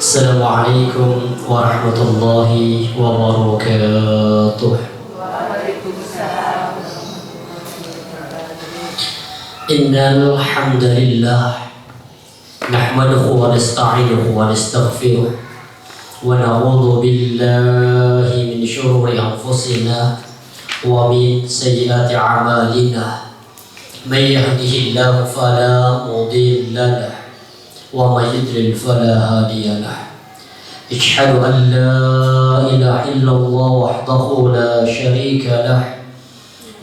Assalamualaikum warahmatullahi wabarakatuh. Innal hamdalillah nahmaduhu wa nasta'inuhu wa nastaghfiruh wa na'udzu billahi min shururi anfusina wa min sayyiati a'malina. May yahdihillahu fala mudilla lahu wa may yudlil fala hadiya lahu. Asyhadu an la ilaha illallah wahdahu la syarika lahu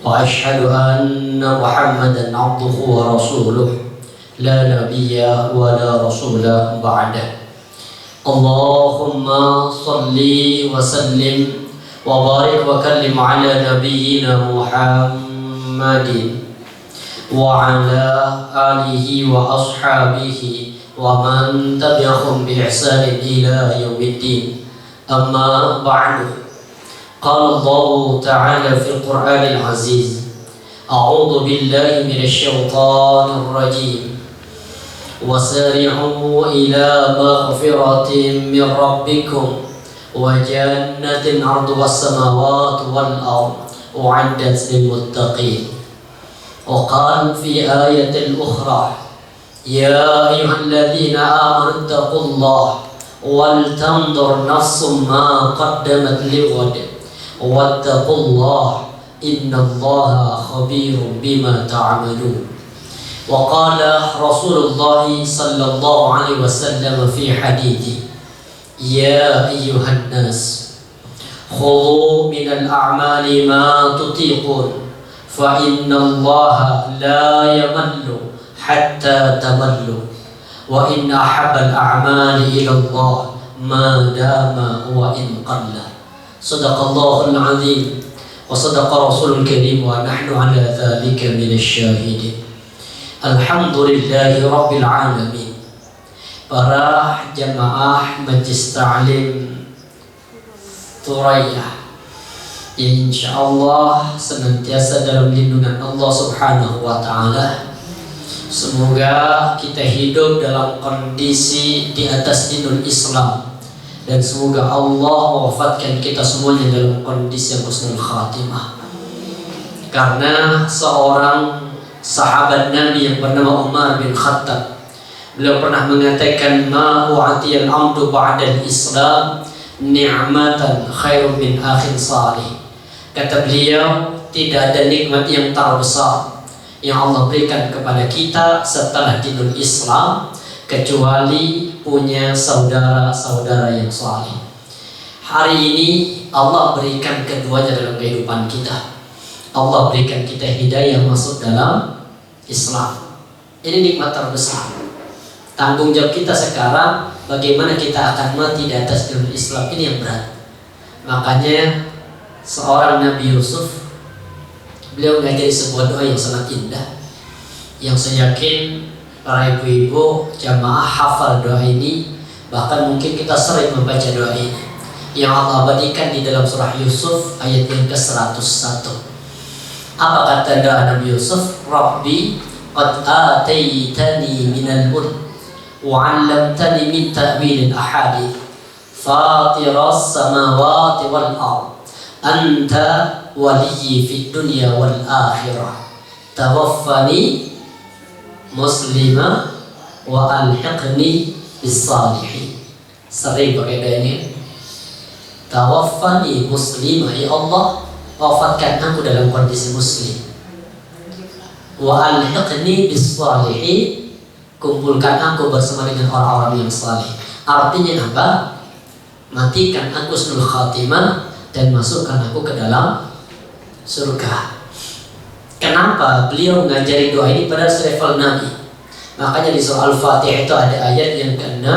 wa asyhadu anna Muhammadan abduhu wa rasuluh la nabiyya wa la rasulah ba'dah. Allahumma salli wa sallim wa barik wa kallim ala nabiyyina Muhammadin wa ala alihi wa ashabihi wa man tabi'ahum bi ihsanin ila yaumiddin. Amma ba'du. Qala Allah ta'ala fil Qur'anil Aziz, a'udzu billahi minasy syaithanir rajim. Wasari'u ila maghfiratin min rabbikum wa jannatin 'arduha as-samawati wal ardh u'iddat lil muttaqin. Wa qala fi ayatin ukhra, ya ayyuhalladzina amanu taqullaha wal tanzur nafsum ma qaddamat lighad wattaqullaha innallaha khabirum bima ta'malun. Wa qala Rasulullah sallallahu alaihi wasallam fi hadithi, ya ayyuhan nas khudhu minal a'mali ma tutiqun fa innallaha la yamallu hatta tamallu wa inna ahabbal a'mali ila Allah ma dama wa in qalla. Sadaqallahul azim wa sadaqa rasulul karim wa nahnu ala dhalika minasy syahidin. Alhamdulillahi rabbil alamin. Para jamaah Majlis Ta'lim Thuraiya yang insyaallah senantiasa dalam lindungan Allah Subhanahu wa taala. Semoga kita hidup dalam kondisi di atas dinul Islam, dan semoga Allah mewafatkan kita semuanya dalam kondisi yang husnul khatimah. Karena seorang sahabat Nabi yang bernama Umar bin Khattab, beliau pernah mengatakan, ma u'atiyal amdu ba'dal Islam ni'matan khairun min akhin salih. Kata beliau, tidak ada nikmat yang terbesar yang Allah berikan kepada kita setelah dinul Islam kecuali punya saudara-saudara yang saleh. Hari ini Allah berikan keduanya dalam kehidupan kita. Allah berikan kita hidayah masuk dalam Islam. Ini nikmat terbesar. Tanggung jawab kita sekarang bagaimana kita akan mati di atas dinul Islam, ini yang berat. Makanya seorang Nabi Yusuf, beliau mengajari sebuah doa yang sangat indah, yang saya yakin para ibu-ibu jamaah hafal doa ini. Bahkan mungkin kita sering membaca doa ini yang Allah abadikan di dalam surah Yusuf ayat yang ke-101. Apa kata doa Nabi Yusuf? Rabbi qad ataitani minal mulk wa 'allamtani min ta'wilil ahadits fatiras samawati wal ardh anta waliyyi fid dunya wal akhirah tawaffani muslima wa alhiqni bis salihin. Sering pakai doa ini. Tawaffani muslima, ya Allah wafatkan aku dalam kondisi muslim. Wa alhiqni bis salihin, kumpulkan aku bersama dengan orang-orang yang saleh. Artinya apa? Matikan aku husnul khatimah dan masukkan aku ke dalam surga. Kenapa beliau mengajari doa ini pada selevel Nabi? Makanya di surah Al-Fatihah itu ada ayat yang ke-6,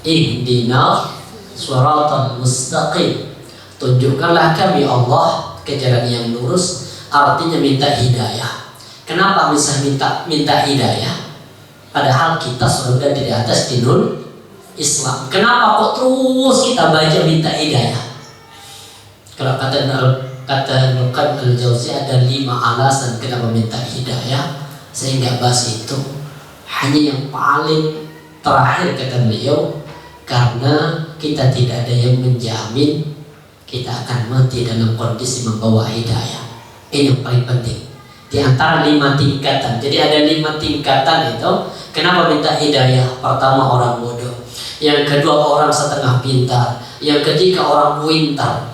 Ihdinas siratal mustaqim. Tunjukkanlah kami Allah ke jalan yang lurus, artinya minta hidayah. Kenapa bisa minta hidayah? Padahal kita sudah di atas dinul Islam. Kenapa kok terus kita baca minta hidayah? Kalau kata Ibnu Qayyim al-Jauziyah ada 5 alasan kenapa minta hidayah. Saya nggak bahas itu. Hanya yang paling terakhir kata beliau, Karena kita tidak ada yang menjamin kita akan mati dalam kondisi membawa hidayah. Ini yang paling penting. Di antara 5 tingkatan. Jadi ada 5 tingkatan itu. Kenapa minta hidayah? Pertama orang bodoh. Yang kedua orang setengah pintar. Yang ketiga orang pintar.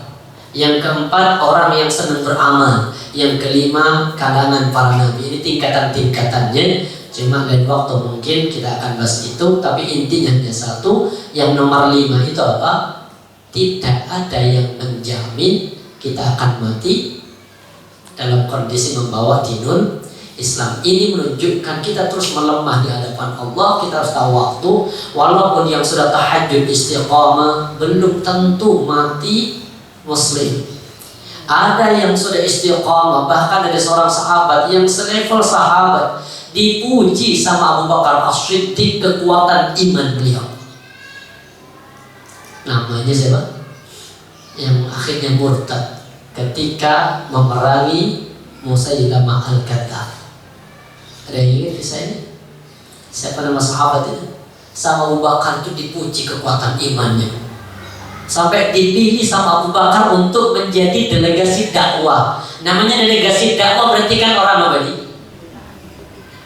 Yang keempat orang yang senang beramal. Yang kelima kalangan para nabi. Ini tingkatan-tingkatannya. Cuma lain waktu mungkin kita akan bahas itu. Tapi intinya hanya satu. Yang nomor 5 itu apa? Tidak ada yang menjamin kita akan mati dalam kondisi membawa dinul Islam. Ini menunjukkan kita terus melemah di hadapan Allah. Kita harus tahu waktu. Walaupun yang sudah tahajud istiqamah belum tentu mati muslim. Ada yang sudah istiqamah, bahkan ada seorang sahabat yang selevel sahabat dipuji sama Abu Bakar As-Siddiq kekuatan iman beliau. Namanya siapa? Yang akhirnya murtad ketika memerangi Musailamah Al-Kadzdzab. Ada yang ingat kisah ini? Siapa nama sahabat itu? Sama Abu Bakar itu dipuji kekuatan imannya. Sampai dipilih sama Abu Bakar untuk menjadi delegasi dakwah. Namanya delegasi dakwah berarti kan orang apa ini?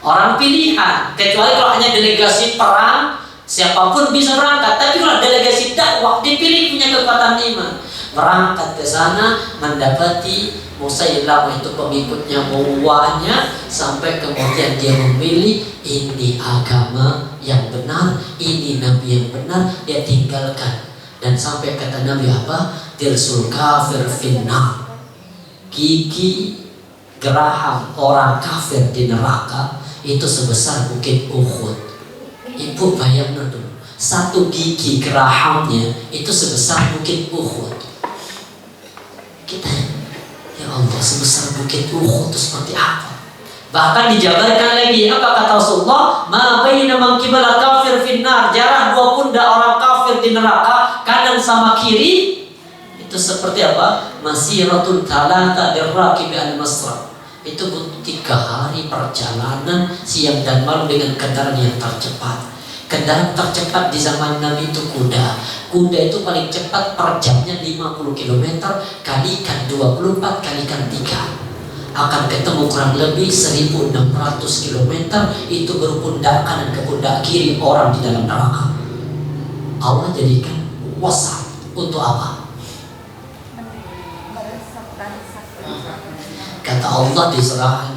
Orang pilihan. Kecuali kalau hanya delegasi perang, siapapun bisa berangkat. Tapi kalau delegasi dakwah dipilih punya kekuatan iman. Berangkat ke sana mendapati Musailamah itu pengikutnya buahnya, sampai kemudian dia memilih ini agama yang benar, ini nabi yang benar, dia tinggalkan. Dan sampai kata Nabi apa? Dirsul kafir finnar. Gigi geraham orang kafir di neraka itu sebesar bukit Uhud. Ibu bayangkan dulu, satu gigi gerahamnya itu sebesar bukit Uhud. Kita, ya Allah, sebesar bukit Uhud itu seperti apa? Bahkan dijabarkan lagi apa kata Rasulullah, ma baina manqibal kafir finnar, jarak 2 pundak orang kafir di neraka, kanan sama kiri itu seperti apa? Masiratul talata dirraqib al-masraq. Itu butuh 3 hari perjalanan siang dan malam dengan kendaraan yang tercepat. Kendaraan tercepat di zaman Nabi itu kuda. Kuda itu paling cepat per jamnya 50 km, kalikan 24, kalikan 3. Akan ketemu kurang lebih 1600 km. Itu berpundak kanan ke pundak kiri orang di dalam neraka. Allah jadikan wasat untuk apa? Kata Allah di surah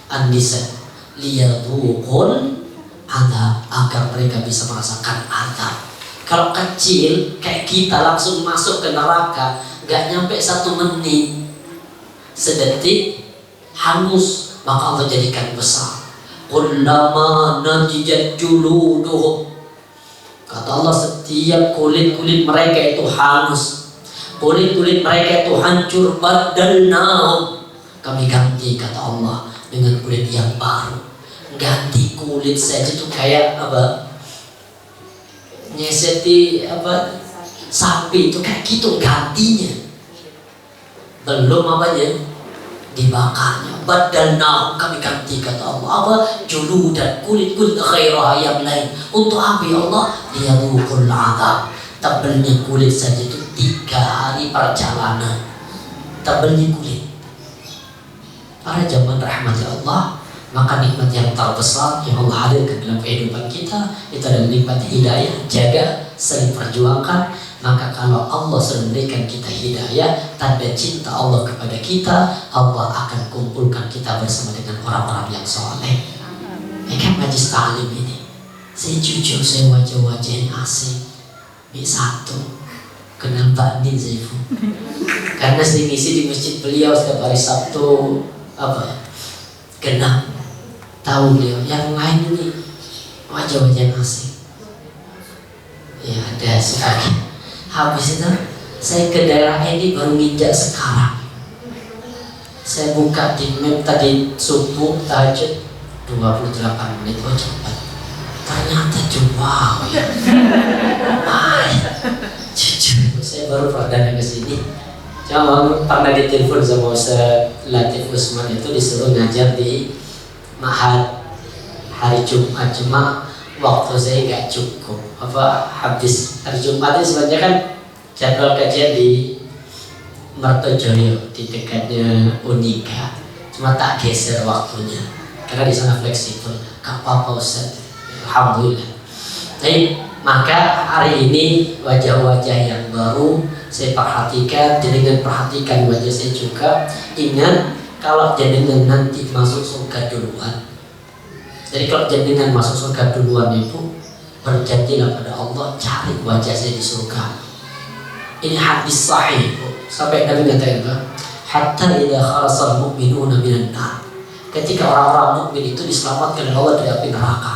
An-Nisa, liyadhuqul adab, agar mereka bisa merasakan adab. Kalau kecil kayak kita langsung masuk ke neraka, gak nyampe 1 menit, sedetik hangus, maka Allah jadikan besar. Kullama nadijat juluduhum, kata Allah, setiap kulit-kulit mereka itu hangus, kulit-kulit mereka itu hancur, badalnahum, kami ganti, kata Allah, dengan kulit yang baru. Ganti kulit saja itu kayak apa? Nyeseti apa? Sapi itu kayak gitu gantinya. Belum apanya? Dibakarnya. Badalnahum, kami ganti, kata Allah. Apa? Juludan, kulit-kulit ghairah yang lain. Untuk apa ya Allah? Liyadhuqul adab. Tebelnya kulit saja itu 3 hari perjalanan. Tebelnya kulit. Para zaman rahmat ya Allah, maka nikmat yang terbesar yang Allah hadirkan dalam kehidupan kita itu adalah nikmat hidayah. Jaga, sering perjuangkan. Maka kalau Allah sudah memberikan kita hidayah, tanda cinta Allah kepada kita, Allah akan kumpulkan kita bersama dengan orang-orang yang soleh. Ini kan majlis ta'lim ini. Saya jujur, saya wajah-wajah yang asing. Ini satu, kenal Pak Din Zaifu. Karena saya ngisi di masjid beliau setiap hari Sabtu, apa ya, genap. Tahu beliau. Yang lain ini wajah-wajah yang asing. Ya ada sebagian. Habis itu saya ke daerah ini baru nginjak sekarang. Saya buka di map tadi subuh tahajud 28 menit, oh cepat. Ternyata wow ya. Jujur saya baru perdana ke sini. Cuma pernah ditelepon sama Ustaz Latif Usman, itu disuruh ngajar di Ma'had hari Jumat. Cuma waktu saya nggak cukup. Habis hari Jumat ini sebenarnya kan jadwal kajian di Mertojoyo di dekatnya Unika. Cuma tak geser waktunya karena di sana fleksibel. Gak apa-apa Ustaz. Alhamdulillah. Jadi maka hari ini wajah-wajah yang baru saya perhatikan, jenengan perhatikan wajah saya juga. Ingat kalau jenengan nanti masuk surga duluan. Jadi kalau jenengan masuk surga duluan itu berjanjilah pada Allah cari wajah saya di surga. Ini hadis sahih sampai Nabi katakan hatta idza kharasal mu'minuna minan nar. Ketika orang-orang mukmin itu diselamatkan oleh Allah dari api neraka.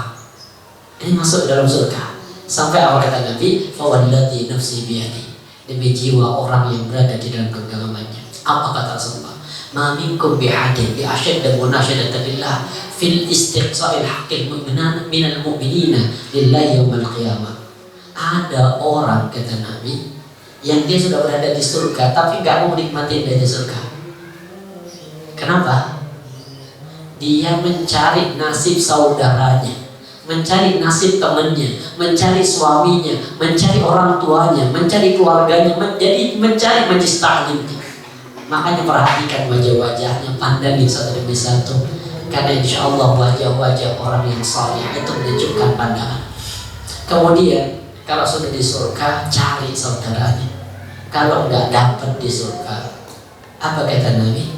Ini masuk dalam surga. Sampai awal kata Nabi, "Fawalladzi nafsi biyadi." Demi jiwa orang yang berada di dalam genggamannya. Apa kata Rasulullah? "Ma minkum bihadin bi asyadda munasyadatan lillah fil istiqsa'il haqqil mu'minan minal mu'minina lillahi yaumil qiyamah." Ada orang kata Nabi yang dia sudah berada di surga tapi gak mau menikmati dari surga. Kenapa? Dia mencari nasib saudaranya, mencari nasib temannya, mencari suaminya, mencari orang tuanya, mencari keluarganya, mencari majlis taklimnya. Makanya perhatikan wajah-wajahnya, pandangi satu demi satu. Karena insya Allah wajah-wajah orang yang saleh itu menunjukkan pandangan. Kemudian kalau sudah di surga, cari saudaranya. Kalau nggak dapat di surga, apa kata Nabi?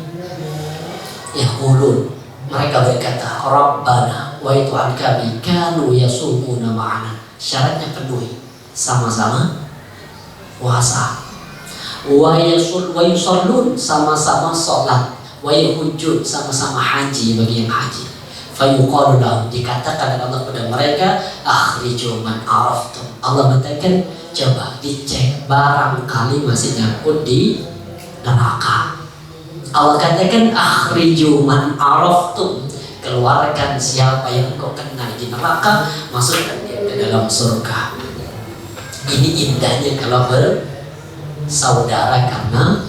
Yaqulun, mereka berkata, Rabbana wa Tuhan kami kanu yasumuna ma'ana. Syaratnya penuhi, sama-sama puasa, wa yusallun, sama-sama sholat, wa yahujjun, sama-sama haji bagi yang haji. Fayuqalu lahum, dikatakan Allah kepada mereka, akhriju man araftum. Allah mengatakan, coba dicek barangkali masih nyangkut di neraka. Allah katakan, akhriju man araftum, keluarkan siapa yang kau kenal di neraka, masukkan dia ke dalam surga. Ini indahnya kalau bersaudara karena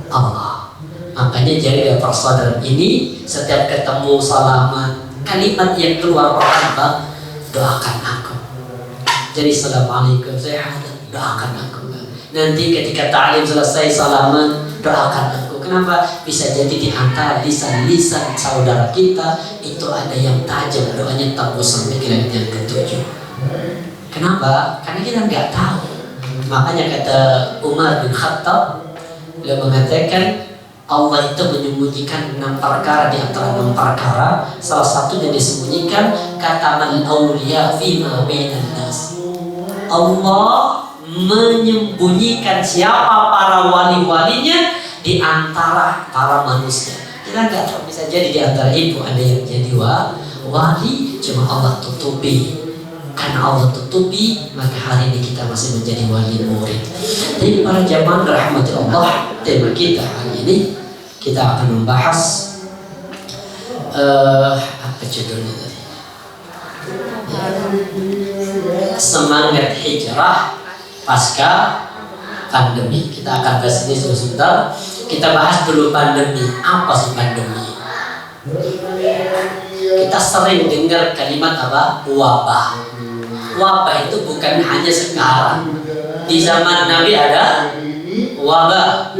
Allah. Makanya jaga persaudaraan ini. Setiap ketemu salaman, kalimat yang keluar orang apa? Doakan aku. Jadi assalamualaikum, saya doakan aku. Nanti ketika ta'lim selesai salaman, doakan aku. Kenapa? Bisa jadi di antara lisan-lisan saudara kita itu ada yang tajam, doanya tembus sampai ke langit yang ketujuh. Kenapa? Karena kita nggak tahu. Makanya kata Umar bin Khattab, beliau mengatakan Allah itu menyembunyikan 6 perkara di antara 6 perkara. Salah satunya disembunyikan kata man awliya fima bainan nas. Allah menyembunyikan siapa para wali-walinya di antara para manusia. Kita nggak tahu, bisa jadi di antara ibu ada yang jadi wali, cuma Allah tutupi. Karena Allah tutupi, maka hari ini kita masih menjadi wali murid. Tapi para jamaah rahmati Allah, tema kita hari ini kita akan membahas apa judulnya tadi? Semangat hijrah pasca pandemi. Kita akan bahas ini sebentar. Kita bahas dulu pandemi. Apa sih pandemi? Kita sering dengar kalimat apa? Wabah. Wabah itu bukan hanya sekarang. Di zaman Nabi ada wabah.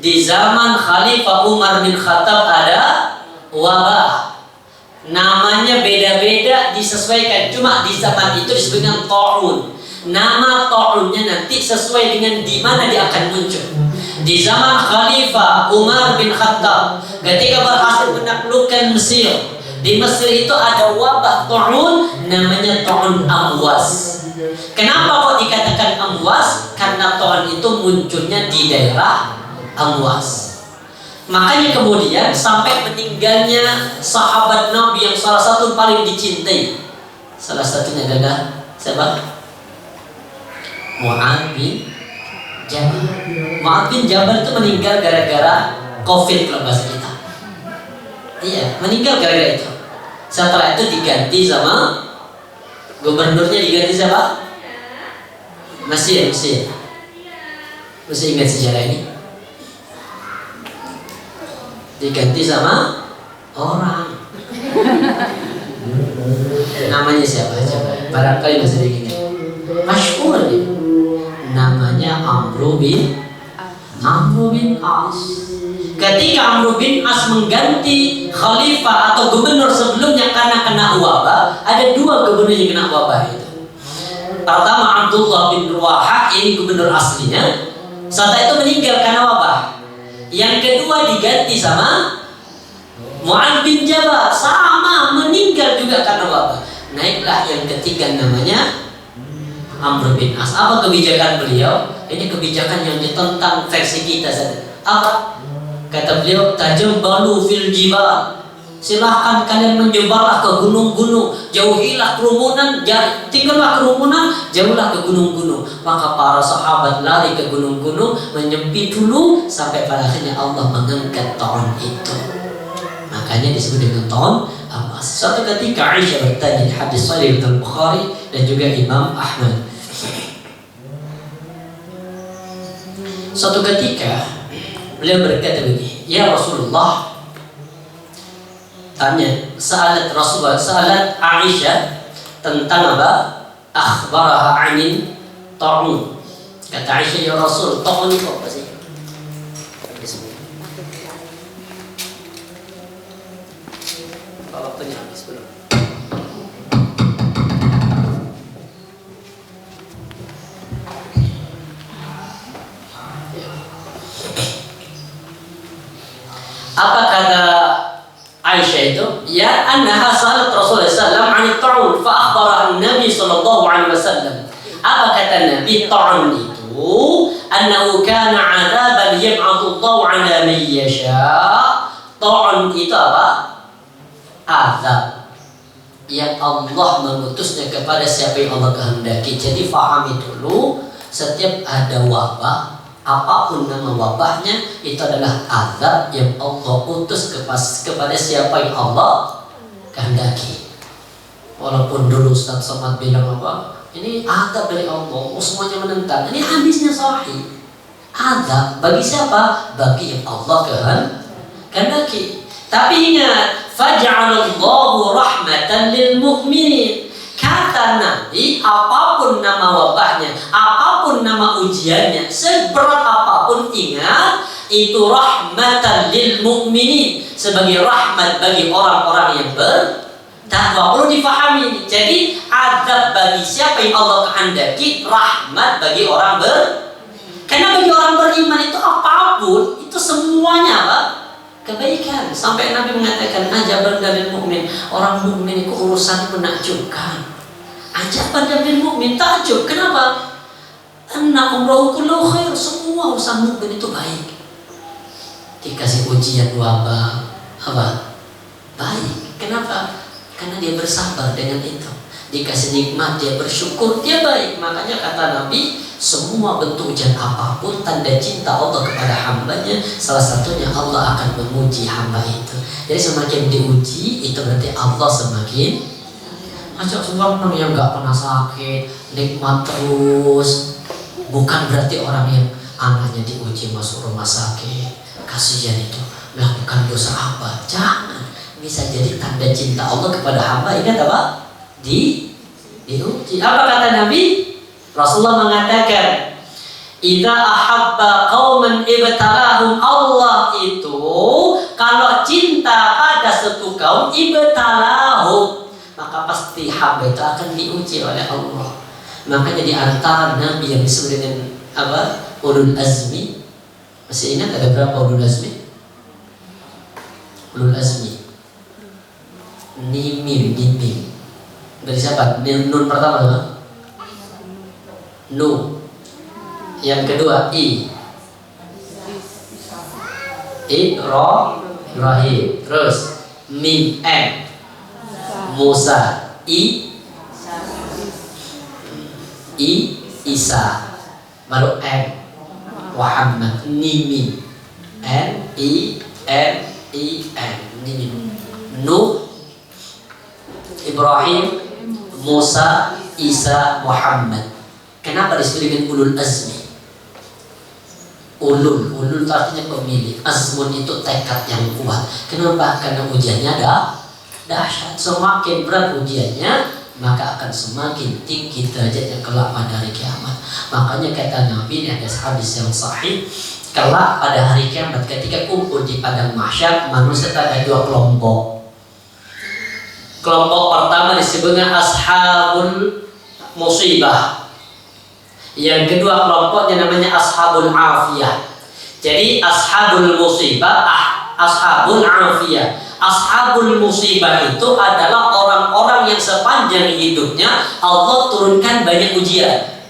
Di zaman Khalifah Umar bin Khattab ada wabah. Namanya beda-beda disesuaikan. Cuma di zaman itu disebut dengan ta'un. Nama ta'unnya nanti sesuai dengan di mana dia akan muncul. Di zaman Khalifah Umar bin Khattab, ketika berhasil menaklukkan Mesir, di Mesir itu ada wabah ta'un, namanya ta'un Amwas. Kenapa kok dikatakan Amwas? Karena ta'un itu munculnya di daerah Amwas. Makanya kemudian sampai meninggalnya sahabat Nabi yang salah satu paling dicintai, salah satunya adalah siapa? Mu'adz bin Jabal. Mu'adz bin Jabal itu meninggal gara-gara COVID kalau bahasa kita. Iya, meninggal gara-gara itu. Setelah itu diganti sama gubernurnya, diganti siapa? Mesir. Masih ingat sejarah ini? Diganti sama orang. Namanya siapa? Coba. Barangkali masih ingat. Masyhur dia. Namanya Amr bin As. Ketika Amr bin As mengganti khalifah atau gubernur sebelumnya karena kena wabah, ada dua gubernur yang kena wabah itu. Pertama Abdullah bin Ruwahah, ini gubernur aslinya. Saat itu meninggal karena wabah. Yang kedua diganti sama Mu'adz bin Jabal, sama meninggal juga karena wabah. Naiklah yang ketiga namanya Amr bin As. Apa kebijakan beliau? Ini kebijakan yang ditentang versi kita saja. Apa? Kata beliau, tajambalu fil jibal. Silahkan kalian menyebarlah ke gunung-gunung, jauhilah kerumunan, tinggallah kerumunan, jauhlah ke gunung-gunung. Maka para sahabat lari ke gunung-gunung, menyempit dulu sampai pada akhirnya Allah mengangkat Ta'un itu. Makanya disebut dengan Ta'un Abbas. Suatu ketika Aisyah bertanya di hadis Sahih Al-Bukhari dan juga Imam Ahmad. Suatu ketika beliau berkata begini, ya Rasulullah, tanya, salat Aisyah tentang apa? Akhbaraha anin ta'un. Kata Aisyah, ya Rasul, ta'un itu apa sih? Waktunya habis belum? Apa kata Aisyah itu? Ya annaha salat Rasulullah sallallahu alaihi wasallam 'an ta'un fa akhbara an-nabi sallallahu alaihi wasallam. Apa kata Nabi? Ta'un itu annahu kana 'adzaban yab'athu Allahu 'ala man yasha. Ta'un itu apa? Azab yang Allah mengutusnya kepada siapa yang Allah kehendaki. Jadi fahami dulu, setiap ada wabah, apapun nama wabahnya, itu adalah azab yang Allah utus kepada siapa yang Allah kehendaki. Walaupun dulu Ustaz Somad bilang apa? Ini azab dari Allah, semuanya menentang. Ini hadisnya sahih. Azab bagi siapa? Bagi yang Allah kehendaki. Tapi ingat, faj'alallahu rahmatan lil mu'minin. Kata Nabi, apapun nama wabahnya, apapun nama ujiannya, seberat apapun, ingat, itu rahmatan lil mu'minin, sebagai rahmat bagi orang-orang yang bertakwa. Perlu difahami. Jadi azab bagi siapa yang Allah kehendaki, rahmat bagi orang karena bagi orang beriman itu apapun, itu semuanya apa? Kebaikan. Sampai Nabi mengatakan ajaban dari mukmin, orang mukmin itu urusan menakjubkan. Ajaban dari mukmin, takjub. Kenapa? Anna umrahu kullu khair, semua urusan mukmin itu baik. Dikasih ujian wabah, apa? Baik. Kenapa? Karena dia bersabar dengan itu. Dikasih nikmat, dia bersyukur, dia baik. Makanya kata Nabi, semua bentuk ujian apapun tanda cinta Allah kepada hambanya, salah satunya Allah akan memuji hamba itu. Jadi semakin diuji, itu berarti Allah semakin ajak semua orang yang gak pernah sakit, nikmat terus. Bukan berarti orang yang anaknya diuji masuk rumah sakit, kasihan itu, melakukan dosa apa. Jangan. Bisa jadi tanda cinta Allah kepada hamba. Ingat apa? Diuji. Apa kata Nabi? Rasulullah mengatakan, idza ahabba qauman ibtalahum. Allah itu kalau cinta pada satu kaum, ibtalahum, maka pasti hamba itu akan diuji oleh Allah. Makanya di antara nabi yang disebut dengan apa? Ulul azmi. Masih ingat ada berapa ulul azmi? Ulul azmi. Nimim. Dari siapa? Nun pertama apa? Nu. Yang kedua Ibrahim. Terus Mim Musa. Isa. Baru Muhammad. Nimim. Nimim. Nuh, Ibrahim, Musa, Isa, Muhammad. Kenapa disebut dengan ulul azmi? Ulul itu artinya pemilik. Azmun itu tekad yang kuat. Kenapa? Karena ujiannya dahsyat. Semakin berat ujiannya, maka akan semakin tinggi derajatnya kelak pada hari kiamat. Makanya kata Nabi, ini ada hadis yang sahih, kelak pada hari kiamat ketika kumpul di padang mahsyar, manusia ada dua kelompok. Kelompok pertama disebutnya ashabul musibah. Yang kedua kelompoknya namanya ashabul afiyah. Jadi ashabul musibah, ashabul afiyah. Ashabul musibah itu adalah orang-orang yang sepanjang hidupnya Allah turunkan banyak ujian.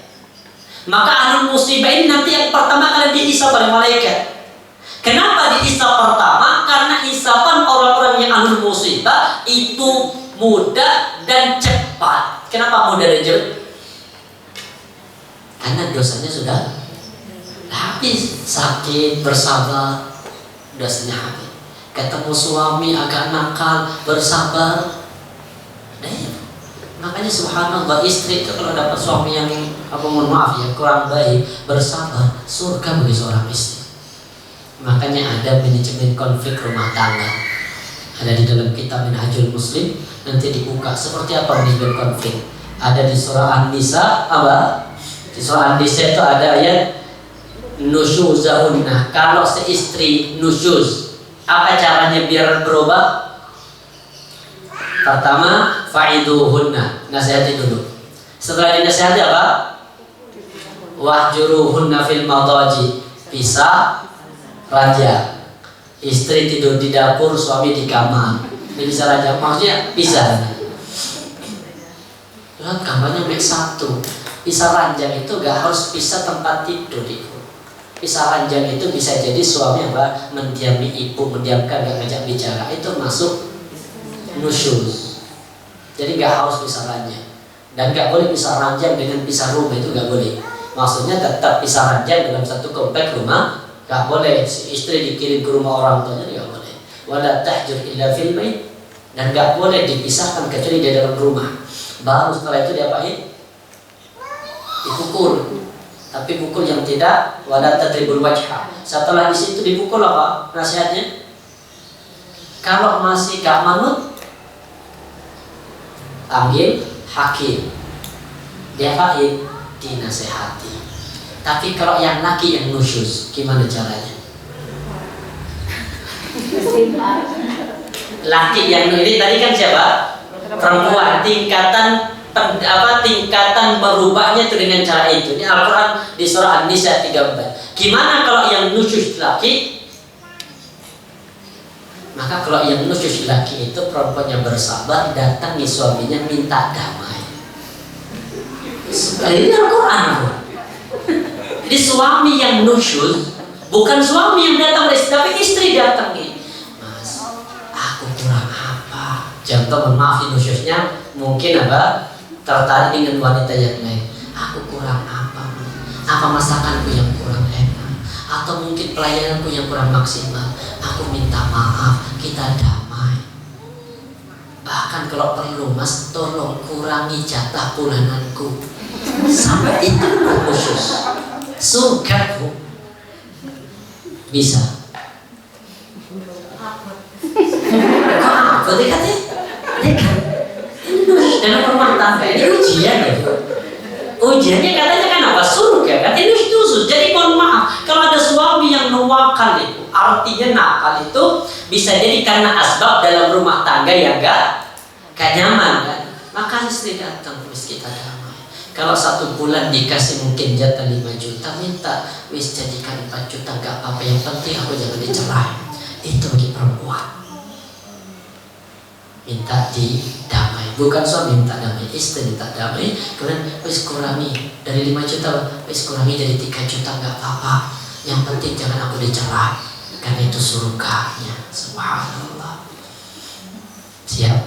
Maka ahlul musibah ini nanti yang pertama kali dihisab oleh malaikat. Kenapa dihisab pertama? Karena hisaban orang-orang yang ahlul musibah itu mudah dan cepat. Kenapa mudah dan cepat? Karena dosanya sudah habis. Sakit, bersabar, dosanya habis. Ketemu suami agak nakal, bersabar. Makanya subhanallah, istri itu kalau dapat suami yang mohon maaf ya kurang baik, bersabar, surga bagi seorang istri. Makanya ada manajemen konflik rumah tangga, ada di dalam kitab Minhajul Muslim, nanti dibuka seperti apa manajemen konflik. Ada di surah An-Nisa, apa? Di surah An-Nisa itu ada ayat nusyuzahunna. Kalau seistri nusyuz, apa caranya biar berubah? Pertama, fa'iduhunna, nasihati dulu. Setelah dinasihati apa? Wahjuruhunna fil madaji, pisah raja. Istri tidur di dapur, suami di kamar. Ini bisa raja, maksudnya pisah. Lihat kamarnya make satu. Pisah ranjang itu gak harus pisah tempat tidur itu. Pisah ranjang itu bisa jadi suami apa? Mendiami ibu, mendiamkan, gak ngajak bicara. Itu masuk nusyuz. Jadi gak harus pisah ranjang. Dan gak boleh pisah ranjang dengan pisah rumah, itu gak boleh. Maksudnya tetap pisah ranjang dalam satu komplek rumah. Gak boleh si istri dikirim ke rumah orang tuanya, gak boleh. Wala tahjur illa fil bait. Dan gak boleh dipisahkan kecuali di dalam rumah. Baru setelah itu diapain? Dipukul. Tapi pukul yang tidak wala tadribul wajha. Setelah di situ dipukul apa nasihatnya? Kalau masih gak manut, panggil hakim. Dia apain? Dinasehati. Tapi kalau yang laki yang nusyuz, gimana caranya? Laki yang ini tadi kan siapa? Perempuan. Tingkatan berubahnya itu dengan cara itu. Ini Al-Quran di surah An-Nisa 13. Gimana kalau yang nusyuz laki? Maka kalau yang nusyuz laki itu perempuannya bersabar, datangi suaminya minta damai. Ini Al-Quran. Jadi suami yang nusyuz bukan suami yang datang, tapi istri datangi. Mas, aku kurang apa? Contoh, maaf nusyuznya mungkin apa? Tertarik dengan wanita yang lain. Aku kurang apa? Apa masakanku yang kurang enak? Atau mungkin pelayananku yang kurang maksimal? Aku minta maaf, kita damai. Bahkan kalau perlu, Mas, tolong kurangi jatah bulananku. Sampai itu khusus. Surga bu. Bisa. Apa dikatnya? Dalam rumah tangga ini ujian ya. Ujiannya katanya kan apa? Surga. Katanya itu. Jadi mohon maaf, kalau ada suami yang nuwakal itu, artinya nakal itu bisa jadi karena asbab dalam rumah tangga yang gak nyaman kan. Maka istri datang, wis kita damai. Kalau 1 bulan dikasih mungkin jatah 5 juta, minta wis jadikan 4 juta gak apa-apa, yang penting aku jangan dicerai. Itu bagi perempuan. Minta didamai, bukan suami minta damai, istri minta damai. Kemudian wis kurangi dari 5 juta, wis kurangi dari 3 juta gak apa-apa, yang penting jangan aku dicerai, karena itu surganya. Subhanallah. Siap?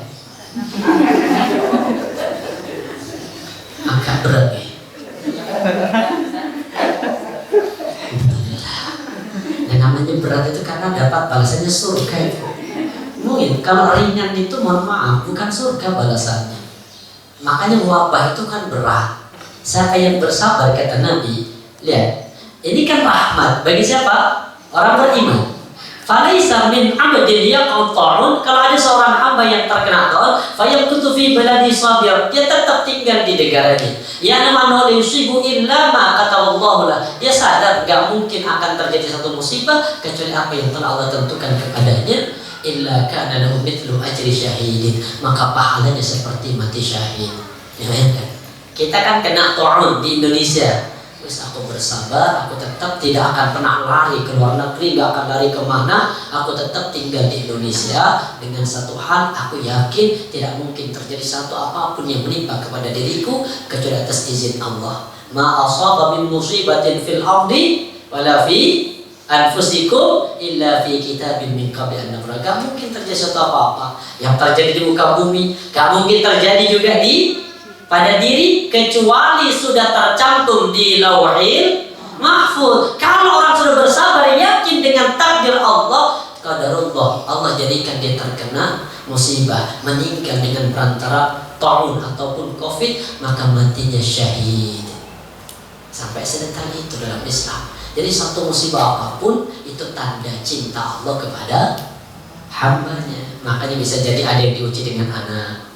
Agak berat nih. Yang namanya berat itu karena dapat balasannya surga itu. Mungkin kalau ringan itu mohon maaf, bukan surga balasannya. Makanya wabah itu kan berat. Siapa yang bersabar, kata Nabi, lihat, ini kan rahmat bagi siapa? Orang beriman. Falaisa min 'abdin yaqa'u ta'un, kalau ada seorang hamba yang terkena ta'un, fayamkutu fi baladi sabir, dia tetap tinggal di negaranya. Ya namanu yusibu illa ma kataballahu lah. Dia sadar gak mungkin akan terjadi satu musibah kecuali apa yang telah Allah tentukan kepadanya. Illa kana lahu mithlu ajri syahidin, maka pahalanya seperti mati syahid. Ya kan? Kita kan kena ta'un di Indonesia. Wis aku bersabar, aku tetap tidak akan pernah lari ke luar negeri, gak akan lari kemana, aku tetap tinggal di Indonesia. Dengan satu hal, aku yakin tidak mungkin terjadi satu apapun yang menimpa kepada diriku kecuali atas izin Allah. Ma asaba min musibatin fil ardi wala fi anfusikum illa fi kitabin min qabli an nabrah. Gak mungkin terjadi satu apa-apa yang terjadi di muka bumi, gak mungkin terjadi juga pada diri kecuali sudah tercantum di Lauhil Mahfuz. Kalau orang sudah bersabar yakin dengan takdir Allah, qadarullah, Allah jadikan dia terkena musibah, meninggal dengan perantara ta'un ataupun covid, maka matinya syahid. Sampai sedetail itu dalam Islam. Jadi satu musibah apapun itu tanda cinta Allah kepada hambanya. Makanya bisa jadi ada yang diuji dengan anak,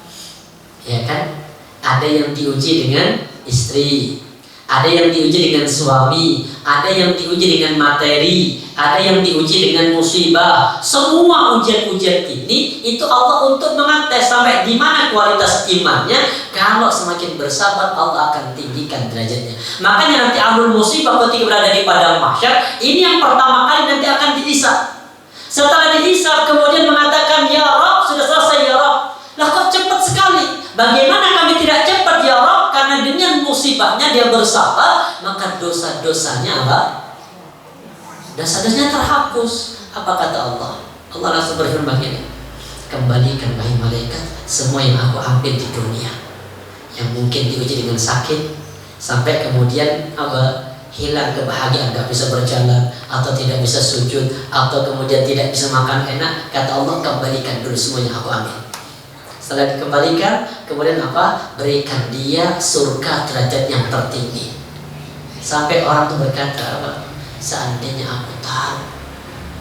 ya kan? Ada yang diuji dengan istri, ada yang diuji dengan suami, ada yang diuji dengan materi, ada yang diuji dengan musibah. Semua ujian-ujian ini itu Allah untuk mengetes sampai di mana kualitas imannya. Kalau semakin bersabar, Allah akan tinggikan derajatnya. Makanya nanti ahlul musibah ketika berada di padang mahsyar, ini yang pertama kali nanti akan dihisab. Setelah dihisab kemudian mengatakan, ya Rabb, sudah selesai ya Rabb. Lah kok cepat sekali? Bagaimana kami tidak cepat ya Rabb? Karena dengan musibahnya dia bersabar, maka dosa-dosanya apa? Dosa-dosanya terhapus. Apa kata Allah? Allah langsung berfirman begini, kembalikan wahai malaikat semua yang aku ambil di dunia, yang mungkin diuji dengan sakit sampai kemudian apa? Hilang kebahagiaan, gak bisa berjalan atau tidak bisa sujud atau kemudian tidak bisa makan enak. Kata Allah, kembalikan dulu semuanya aku ambil. Setelah dikembalikan, kemudian apa? Berikan dia surga derajat yang tertinggi. Sampai orang itu berkata apa? Seandainya aku tahu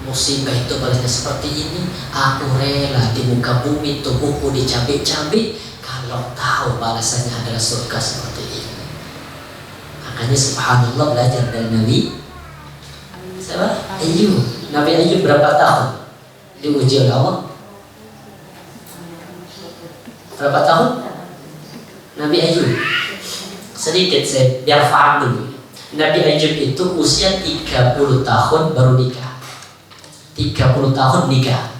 musibah itu balasnya seperti ini, aku rela di muka bumi tubuhku dicabik-cabik kalau tahu balasannya adalah surga seperti ini. Makanya subhanallah, belajar dari Nabi siapa? Ayub. Nabi Ayub berapa tahun diuji oleh Allah? Berapa tahun? Nabi Ayub. Sedikit saya biar paham dulu. Nabi Ayub itu usia 30 tahun baru nikah. 30 tahun nikah.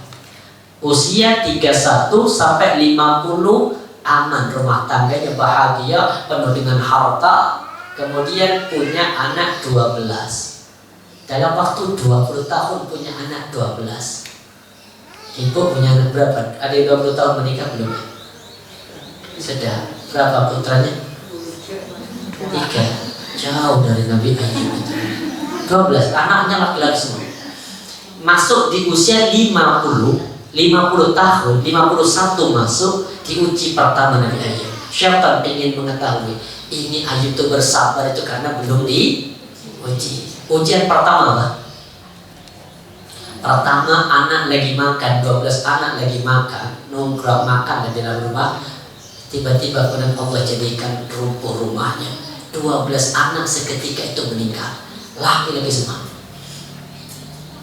Usia 31 sampai 50 aman, rumah tangganya bahagia, penuh dengan harta. Kemudian punya anak 12. Dalam waktu 20 tahun punya anak 12. Ibu punya anak berapa? Ada yang 20 tahun menikah belum? Sudah. Berapa putranya? 3. Jauh dari Nabi Ayub itu. 12. Anaknya laki-laki semua. Masuk di usia 50 tahun, 51 masuk diuji pertama Nabi Ayub. Syaitan ingin mengetahui ini Ayub itu bersabar itu karena belum diuji. Ujian pertama apa? Pertama, anak lagi makan, 12 anak lagi makan, nongkrong makan di dalam rumah. Tiba-tiba kemudian Allah jadikan runtuh rumahnya. 12 anak seketika itu meninggal, laki-laki semua.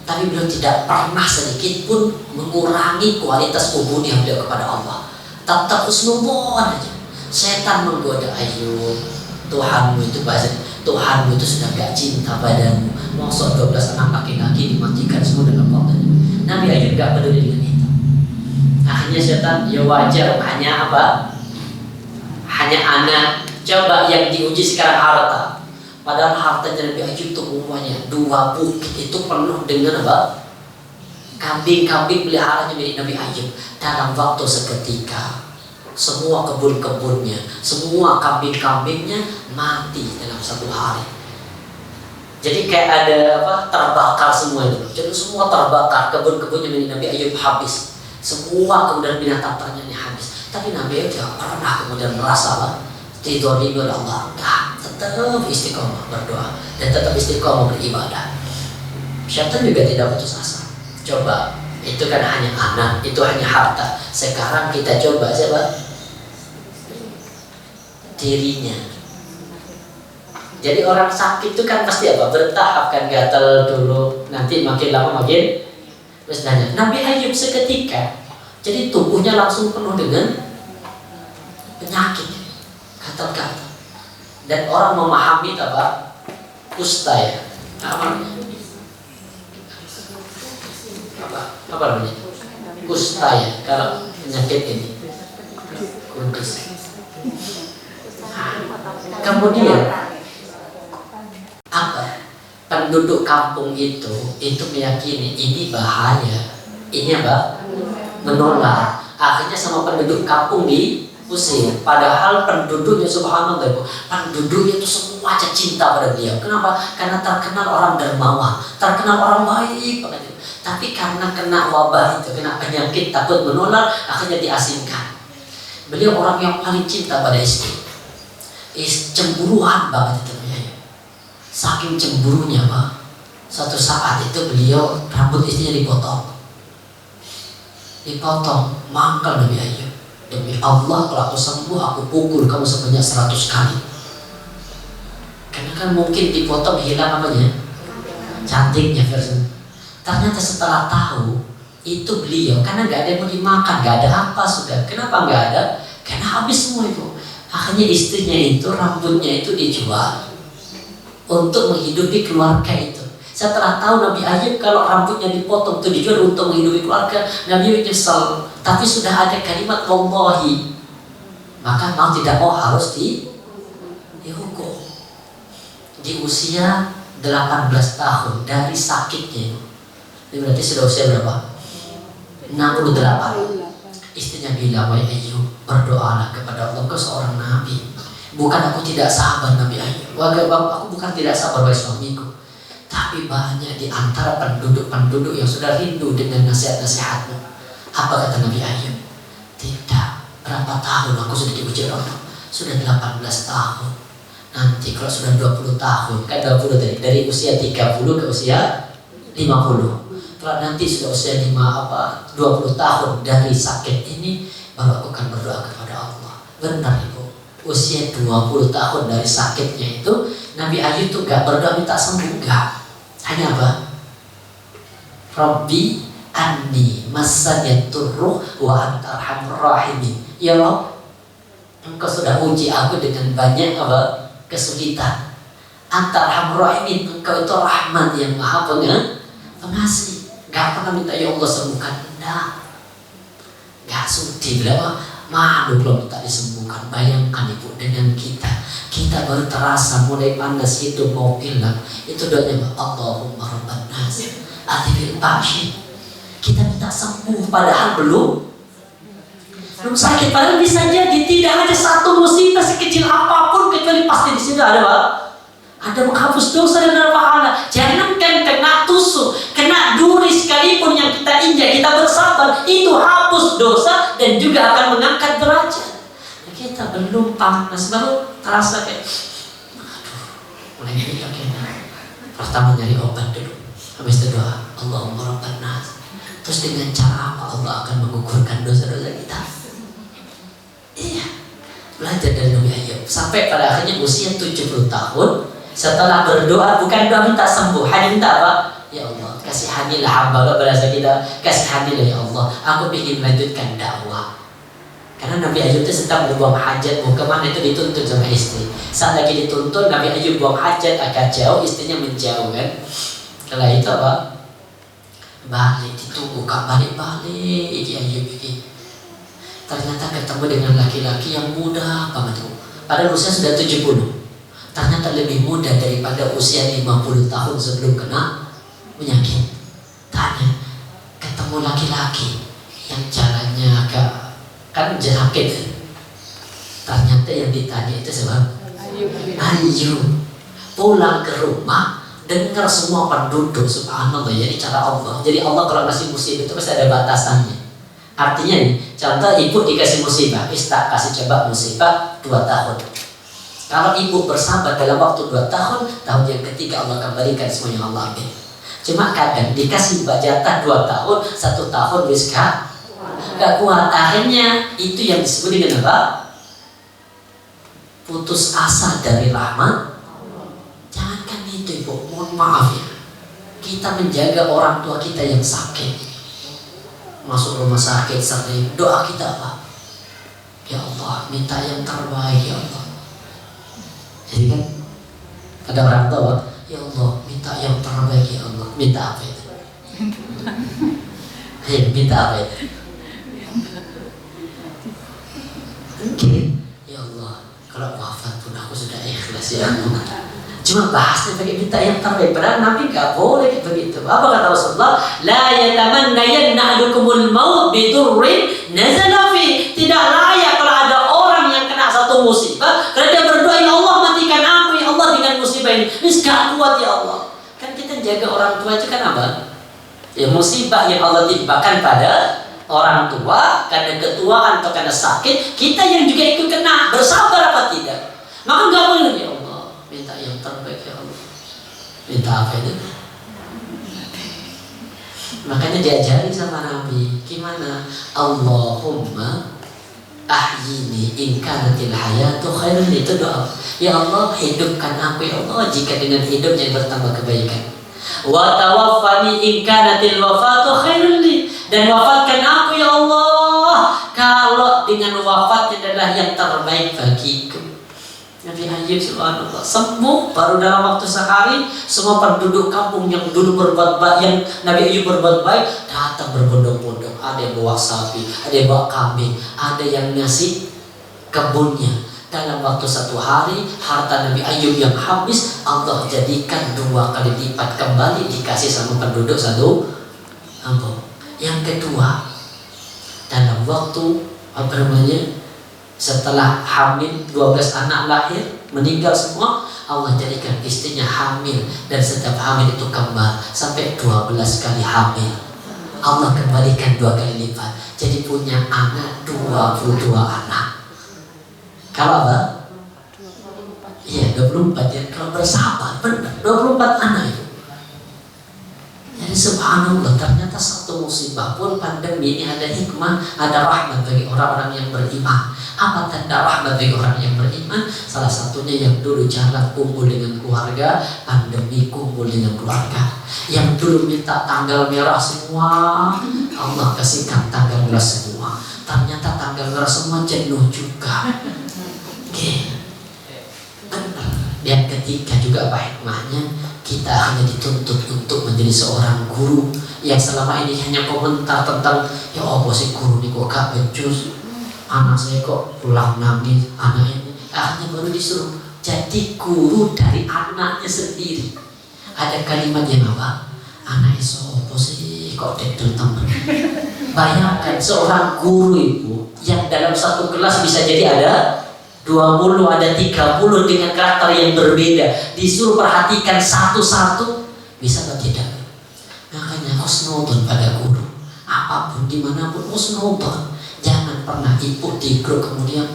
Tapi beliau tidak pernah sedikit pun mengurangi kualitas ubudiyah beliau kepada Allah. Tetap husnuzon aja. Setan menggoda, Ayub, Tuhanmu itu bahasa Tuhanmu itu sudah gak cinta padamu. Maksud 12 anak laki-laki dimatikan semua dalam waktunya. Nabi Ayub gak peduli dengan itu. Akhirnya setan, ya wajar, hanya apa? Hanya anak. Coba yang diuji sekarang harta. Padahal hartanya Nabi Ayub itu umumnya 2 bukit itu penuh dengan apa? Kambing-kambing peliharanya milik Nabi Ayub. Dalam waktu seketika semua kebun-kebunnya, semua kambing-kambingnya mati dalam 1 hari. Jadi kayak ada apa? Terbakar semua itu. Jadi semua terbakar, kebun-kebunnya milik Nabi Ayub habis. Semua kemudian binatang ternaknya habis. Tapi Nabi Ayub tidak pernah kemudian merasa apa? Tidurni oleh Allah. Nah, tetap istiqomah berdoa dan tetap istiqomah beribadah. Syaitan juga tidak putus asa. Coba, itu kan hanya anak, itu hanya harta. Sekarang kita coba siapa? Dirinya. Jadi orang sakit itu kan pasti apa? Bertahap kan, gatal dulu, nanti makin lama makin terus nanya. Nabi Ayub seketika, jadi tubuhnya langsung penuh dengan penyakit, gatal-gatal. Dan orang memahami apa? Kusta ya. Apa namanya? Kusta ya. Kalau penyakit ini. Kudis. Kemudian apa? Penduduk kampung itu meyakini ini bahaya. Ini apa? Menolak. Akhirnya sama penduduk kampung diusir. Padahal penduduknya subhanallah, penduduknya itu semua aja cinta pada beliau. Kenapa? Karena terkenal orang dermawan, terkenal orang baik. Tapi karena kena wabah itu, kena penyakit takut menular, akhirnya diasingkan. Beliau orang yang paling cinta pada istri. Cemburuan banget itu ya. Saking cemburunya Pak. Suatu saat itu beliau rambut istrinya dipotong, mangkal Nabi Ayub. Demi Allah kalau aku sembuh aku pukul kamu sebanyak 100 kali. Karena kan mungkin dipotong hilang apanya? Cantiknya versi. Ternyata setelah tahu itu beliau, karena gak ada yang mau dimakan, gak ada apa sudah. Kenapa gak ada? Karena habis semua itu. Akhirnya istrinya itu rambutnya itu dijual untuk menghidupi keluarga itu. Setelah tahu Nabi Ayub kalau rambutnya dipotong itu dijual untuk menghidupi keluarga, Nabi Ayub nyesal. Tapi sudah ada kalimat wallahi, maka mau tidak mau harus dihukum. Di usia 18 tahun dari sakitnya. Ini berarti sudah usia berapa? 68. Istrinya bilang, wahai Ayub, berdoalah kepada Allah, kau seorang nabi. Bukan aku tidak sabar Nabi Ayub. Aku bukan tidak sabar wahai suamiku. Tapi banyak di antara penduduk-penduduk yang sudah rindu dengan nasihat-nasihatmu. Apa kata Nabi Ayub? Tidak, berapa tahun aku sudah diuji Allah? Sudah 18 tahun. Nanti kalau sudah 20 tahun, kan 20 dari usia 30 ke usia 50. Kalau nanti sudah usia 20 tahun dari sakit ini, baru aku akan berdoa kepada Allah. Benar Ibu, usia 20 tahun dari sakitnya itu, Nabi Ayub itu gak berdoa minta sembuh, gak. Hanya apa? Rabbi anni masaniyaturruh wa anta arhamur rahimin. Ya Allah, Engkau sudah uji aku dengan banyak apa? Kesulitan. Anta arhamur rahimin, Engkau itu Rahman yang maha pengasih. Gak pernah minta ya Allah sembuhkan. Gak sudi berapa? Malu kalau minta disembuhkan. Bayangkan Ibu dengan kita baru terasa mulai panas hidup mau hilang. Itu doanya Allahumma rabban nas adhibil ba'syid. Kita minta sembuh padahal belum sakit. Padahal bisa jadi tidak ada satu musibah sekecil apapun kecuali pasti di sini ada Pak. Ada menghapus dosa dan ada pahala. Jangankan kena tusuk, kena duri sekalipun yang kita injak, kita bersabar, itu hapus dosa dan juga akan mengangkat derajat. Nah, kita belum panas, baru terasa kayak mulai kayak pertama nyari obat dulu, habis itu doa Allahumma rabban nas. Terus dengan cara apa Allah akan menggugurkan dosa-dosa kita? Iya, belajar dari Nabi Ayub sampai pada akhirnya usia 70 tahun. Setelah berdoa, bukan doa minta sembuh, hanya minta apa? Ya Allah, kasihanilah hamba, bahasa kita, kasihanilah ya Allah, aku ingin melanjutkan dakwah. Karena Nabi Ayub itu sedang berbuang hajat, mau kemana itu dituntun sama istri. Saat lagi dituntun, Nabi Ayub buang hajat agak jauh, istrinya menjauh kan. Setelah itu apa? Balik, ditunggu, kak balik-balik, iki Ayub iki. Ternyata ketemu dengan laki-laki yang muda banget, padahal usia sudah 70. Ternyata lebih muda daripada usia 50 tahun sebelum kena penyakit. Tanya, ketemu laki-laki yang jalannya agak kan sakit. Ternyata yang ditanya itu siapa? Ayub. Pulang ke rumah, dengar semua penduduk, subhanallah. Jadi cara Allah. Jadi Allah kalau ngasih musibah itu pasti ada batasannya. Artinya nih, contoh ibu dikasih musibah, tak kasih coba musibah 2 tahun. Kalau ibu bersabar dalam waktu 2 tahun, tahun yang ketiga Allah kembalikan semua yang Allah ambil. Cuma kadang dikasih jatah 2 tahun, 1 tahun wis gak kuat. Akhirnya itu yang disebut dengan apa? Putus asa dari rahmat. Jangankan itu Ibu, mohon maaf ya, kita menjaga orang tua kita yang sakit, masuk rumah sakit sering, doa kita apa? Ya Allah, minta yang terbaik ya Allah. Jadi kan ada orang tua, ya Allah, minta yang terbaik ya Allah. Minta apa itu? Minta apa itu? Mungkin, ya Allah, kalau wafat pun aku sudah ikhlas ya Allah. Cuma bahasnya pakai minta yang terbaik. Padahal Nabi gak boleh begitu. Apa kata Rasulullah? La yatamannayanna ahadukumul maut bidurrin nazala fi. Tidak layak kalau ada orang yang kena satu musibah, karena dia berdoa, ya Allah matikan aku ya Allah dengan musibah ini. Wis gak kuat ya Allah. Kan kita jaga orang tua itu kan apa? Ya musibah yang Allah timpakan pada orang tua karena ketuaan atau karena sakit, kita yang juga ikut kena. Bersabar apa tidak? Maka gak boleh ya Allah, minta yang terbaik ya Allah. Minta apa itu? Makanya diajari sama Nabi, gimana? Allahumma ahyini in kanatil hayatu khairan. Itu doa. Ya Allah, hidupkan aku ya Allah jika dengan hidupnya bertambah kebaikan. Wa tawaffani in kanatil wafatu khairan li. Dan wafatkan aku ya Allah kalau dengan wafatnya adalah yang terbaik bagiku. Nabi Ayyub subhanallah sembuh baru dalam waktu sehari. Semua penduduk kampung yang dulu berbuat baik, yang Nabi Ayyub berbuat baik, datang berbondong-bondong. Ada yang bawa sapi, ada yang bawa kambing, ada yang ngasih kebunnya. Dalam waktu 1 hari, harta Nabi Ayyub yang habis, Allah jadikan 2 kali lipat kembali dikasih sama penduduk satu kampung. Yang kedua, dalam waktu setelah hamil 12 anak lahir meninggal semua, Allah jadikan istrinya hamil, dan setiap hamil itu kembar sampai 12 kali hamil. Allah kembalikan 2 kali lipat, jadi punya anak 22 anak. Kalau apa? Iya 24 ya. Kalau bersahabat benar 24 anak itu. Jadi subhanallah, ternyata satu musibah pun, pandemi ini ada hikmah, ada rahmat bagi orang-orang yang beriman. Apa tanda rahmat bagi orang yang beriman? Salah satunya yang dulu jarang kumpul dengan keluarga, pandemi kumpul dengan keluarga. Yang dulu minta tanggal merah semua, Allah kasihkan tanggal merah semua. Ternyata tanggal merah semua jenuh juga. Benar. Yang ketiga juga apa hikmahnya? Kita hanya dituntut untuk menjadi seorang guru yang selama ini hanya komentar tentang, ya apa sih guru ini kok gak becus, anak saya kok pulang nangis, anak ini. Hanya baru disuruh jadi guru dari anaknya sendiri. Ada kalimat yang apa? Anak iso apa sih kok dedel temen. Bayangkan seorang guru ibu yang dalam satu kelas bisa jadi ada 20, ada 30 dengan karakter yang berbeda, disuruh perhatikan satu-satu, bisa atau tidak? Makanya husnudon pada guru, apapun dimanapun husnudon. Jangan pernah ibu di grup kemudian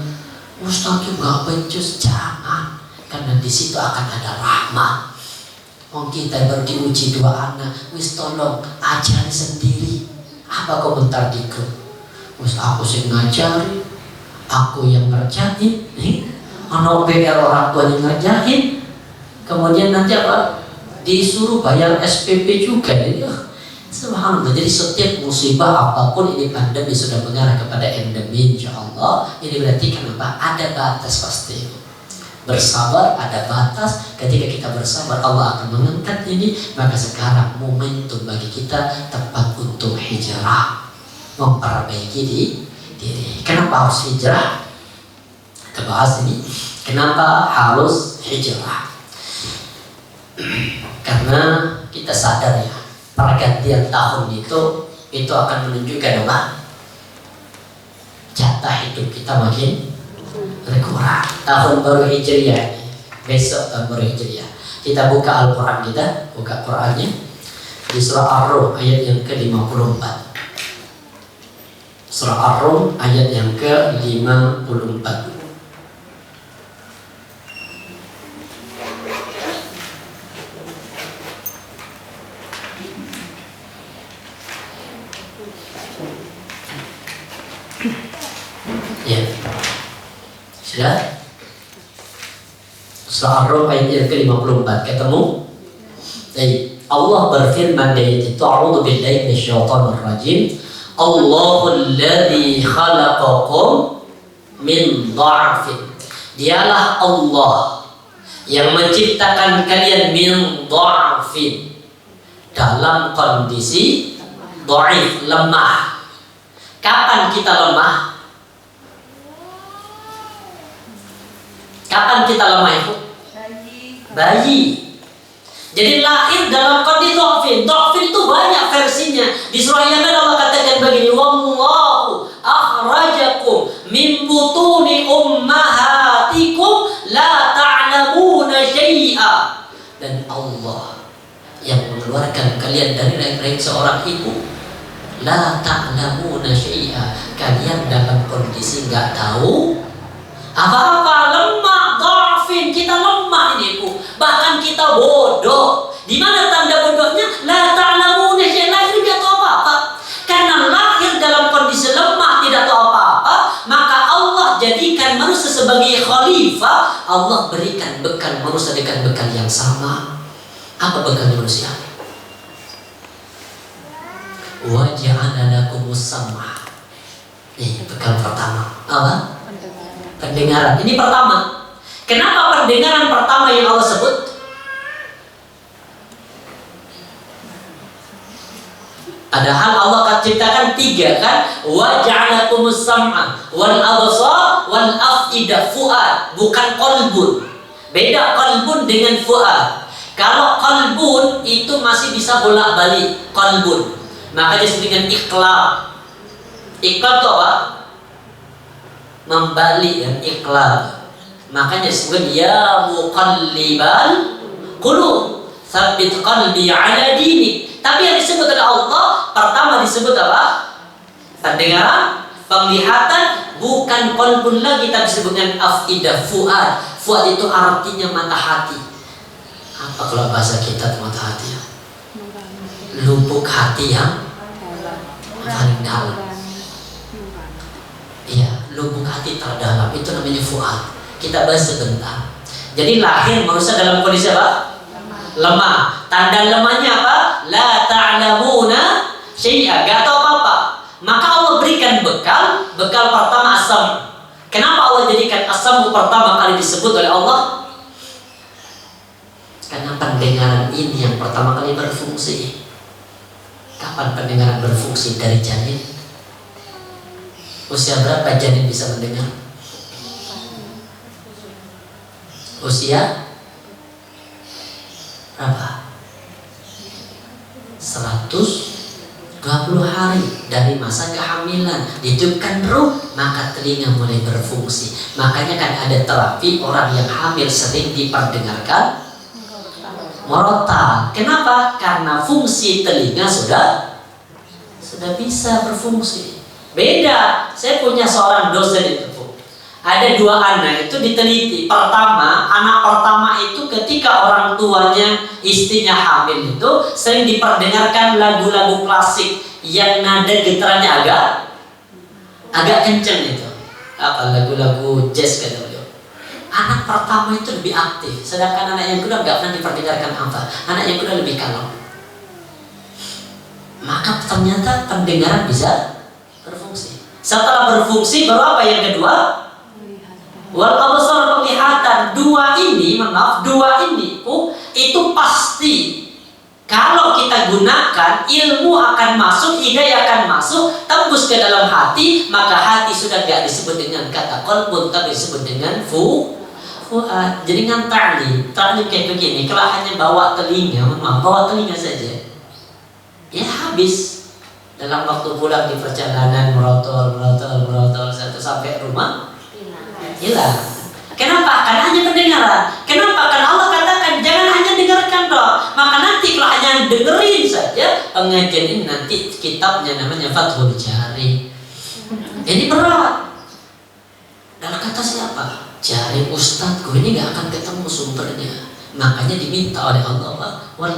Ustaz juga becus, jangan, karena di situ akan ada rahmat. Kita baru diuji 2 anak, wis tolong ajari sendiri. Apa komentar di grup? Ustaz aku sih ngajari, aku yang ngerjain, anak PR orang tua yang ngerjain, kemudian nanti apa? Disuruh bayar SPP juga. Subhanallah. Jadi setiap musibah apapun ini, pandemi sudah mengarah kepada endemi, insyaallah. Ini berarti kenapa? Ada batas pasti. Bersabar ada batas. Ketika kita bersabar, Allah akan mengangkat ini. Maka sekarang momentum bagi kita tepat untuk hijrah, memperbaiki diri. Kenapa harus hijrah? Kita bahas ini. Kenapa harus hijrah? Karena kita sadar ya, pergantian tahun itu akan menunjukkan apa? Jatah hidup kita makin berkurang. Tahun baru Hijriah, besok tahun baru Hijriah. Kita buka Al-Quran, kita buka Qurannya di surah Ar-Rum ayat yang ke-54. Surah Ar-Rum ayat yang ke-54. terakhir. Sudah? Surah Ar-Rum ayat yang ke-54 ketemu? Allah berfirman di itu, a'udzu billahi minasyaitonir rajim. Allahul ladzi khalaqakum min dha'fin. Dialah Allah yang menciptakan kalian min dha'fin, dalam kondisi dhaif, lemah. Kapan kita lemah? Kapan kita lemah itu? Bayi. Jadi lahir dalam kondisi dha'fin. Dha'fin itu banyak versinya. Di surah Yasin Allah katakan begini, wallahu akhrajakum min butuni ummahatikum la ta'lamuna syai'a. Dan Allah yang mengeluarkan kalian dari rahim seorang ibu, la ta'lamuna syai'a, kalian dalam kondisi nggak tahu apa-apa, lemah, dha'fin, kita lemah ini Bu. Bahkan kita bodoh. Di mana tanda bodohnya? La ta'lamuna syai'a, lahir tidak tahu apa-apa. Karena lahir dalam kondisi lemah, tidak tahu apa-apa, maka Allah jadikan manusia sebagai khalifah. Allah berikan bekal manusia dengan bekal yang sama. Apa bekal manusia? Wa ja'ala lakumus sam'a. Ini bekal pertama. Apa? Pendengaran. Ini pertama. Kenapa pendengaran pertama yang Allah sebut? Padahal Allah akan ciptakan 3 kan? Wa ja'alakumus sam'a wal absar wal af'idah, fuad, bukan qalbun. Beda qalbun dengan fuad. Kalau qalbun itu masih bisa bolak-balik, qalbun. Makanya disebut dengan iqlab. Iqlab itu apa? Membalik dan iqlab. Makanya disebut ya muqallibal qulub, tsabbit qalbi ala dinik. Tapi yang disebut oleh Allah pertama disebut apa? Pendengaran, penglihatan, bukan qalbun lagi, tapi disebut dengan afidah, fuad. Fuad itu artinya mata hati. Apa kalau bahasa kita mata hati? Lubuk hati yang paling dalam. Iya, lubuk hati terdalam itu namanya fuad. Kita bahas sebentar. Jadi lahir manusia dalam kondisi apa? Lemah. Tanda lemahnya apa? La ta'lamuna syai'a, gak tahu apa-apa. Maka Allah berikan bekal. Bekal pertama asam. Kenapa Allah jadikan asam pertama kali disebut oleh Allah? Karena pendengaran ini yang pertama kali berfungsi. Kapan pendengaran berfungsi? Dari janin. Usia berapa janin bisa mendengar? Usia berapa? 120 hari dari masa kehamilan. Ditiupkan ruh, maka telinga mulai berfungsi. Makanya kan ada terapi orang yang hamil sering diperdengarkan murotal. Kenapa? Karena fungsi telinga sudah bisa berfungsi. Beda. Saya punya seorang dosen itu. Ada 2 anak itu diteliti. Pertama, anak pertama itu ketika orang tuanya, istrinya hamil itu sering diperdengarkan lagu-lagu klasik yang nada getarannya agak kenceng itu. Apa lagu-lagu jazz kata beliau. Anak pertama itu lebih aktif, sedangkan anak yang kedua nggak pernah diperdengarkan apa. Anak yang kedua lebih kalem. Maka ternyata pendengaran bisa berfungsi. Setelah berfungsi, baru apa yang kedua? Wal absar, penglihatan. Dua ini itu pasti kalau kita gunakan, ilmu akan masuk, hidayah akan masuk, tembus ke dalam hati, maka hati sudah tidak disebut dengan kata qalbun, tapi disebut dengan fuad. Jadi dengan ta'lim kayak begini, kalau hanya bawa telinga saja, ya habis. Dalam waktu pulang di perjalanan merotol sampai rumah hilang. Kenapa? Karena hanya pendengaran. Kenapa? Karena Allah katakan jangan hanya dengarkan dong. Maka nanti kalau hanya dengerin saja pengajian ini, nanti kitabnya namanya Fathul Jari. Ini berat. Dalam kata siapa? Jari ustadzku ini gak akan ketemu sumbernya. Makanya diminta oleh Allah, wal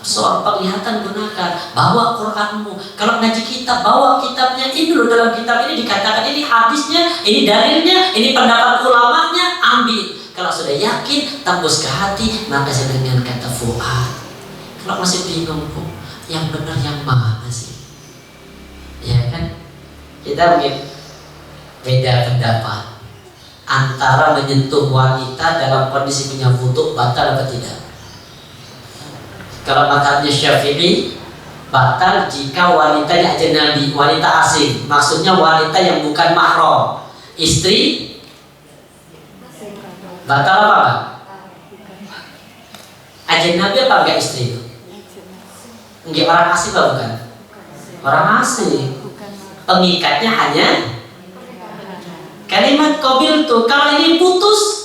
soal penglihatan gunakan, bawa Quranmu. Kalau ngaji kitab, bawa kitabnya. Ini loh, dalam kitab ini dikatakan ini hadisnya, ini dalilnya, ini pendapat ulamanya, ambil. Kalau sudah yakin, tembus ke hati, maka dengan kata fuad. Kalau masih bingung, yang benar yang mana sih? Ya kan? Kita mungkin beda pendapat antara menyentuh wanita dalam kondisi punya wudu batal atau tidak. Kalau mazhabnya Syafi'i, batal jika wanitanya ajnabi, wanita asing. Maksudnya wanita yang bukan mahram. Istri batal apa enggak? Ajnabi apa enggak istri itu? Enggak, orang asing apa bukan? Orang asing. Pengikatnya hanya kalimat qabil tuh. Kalau ini putus,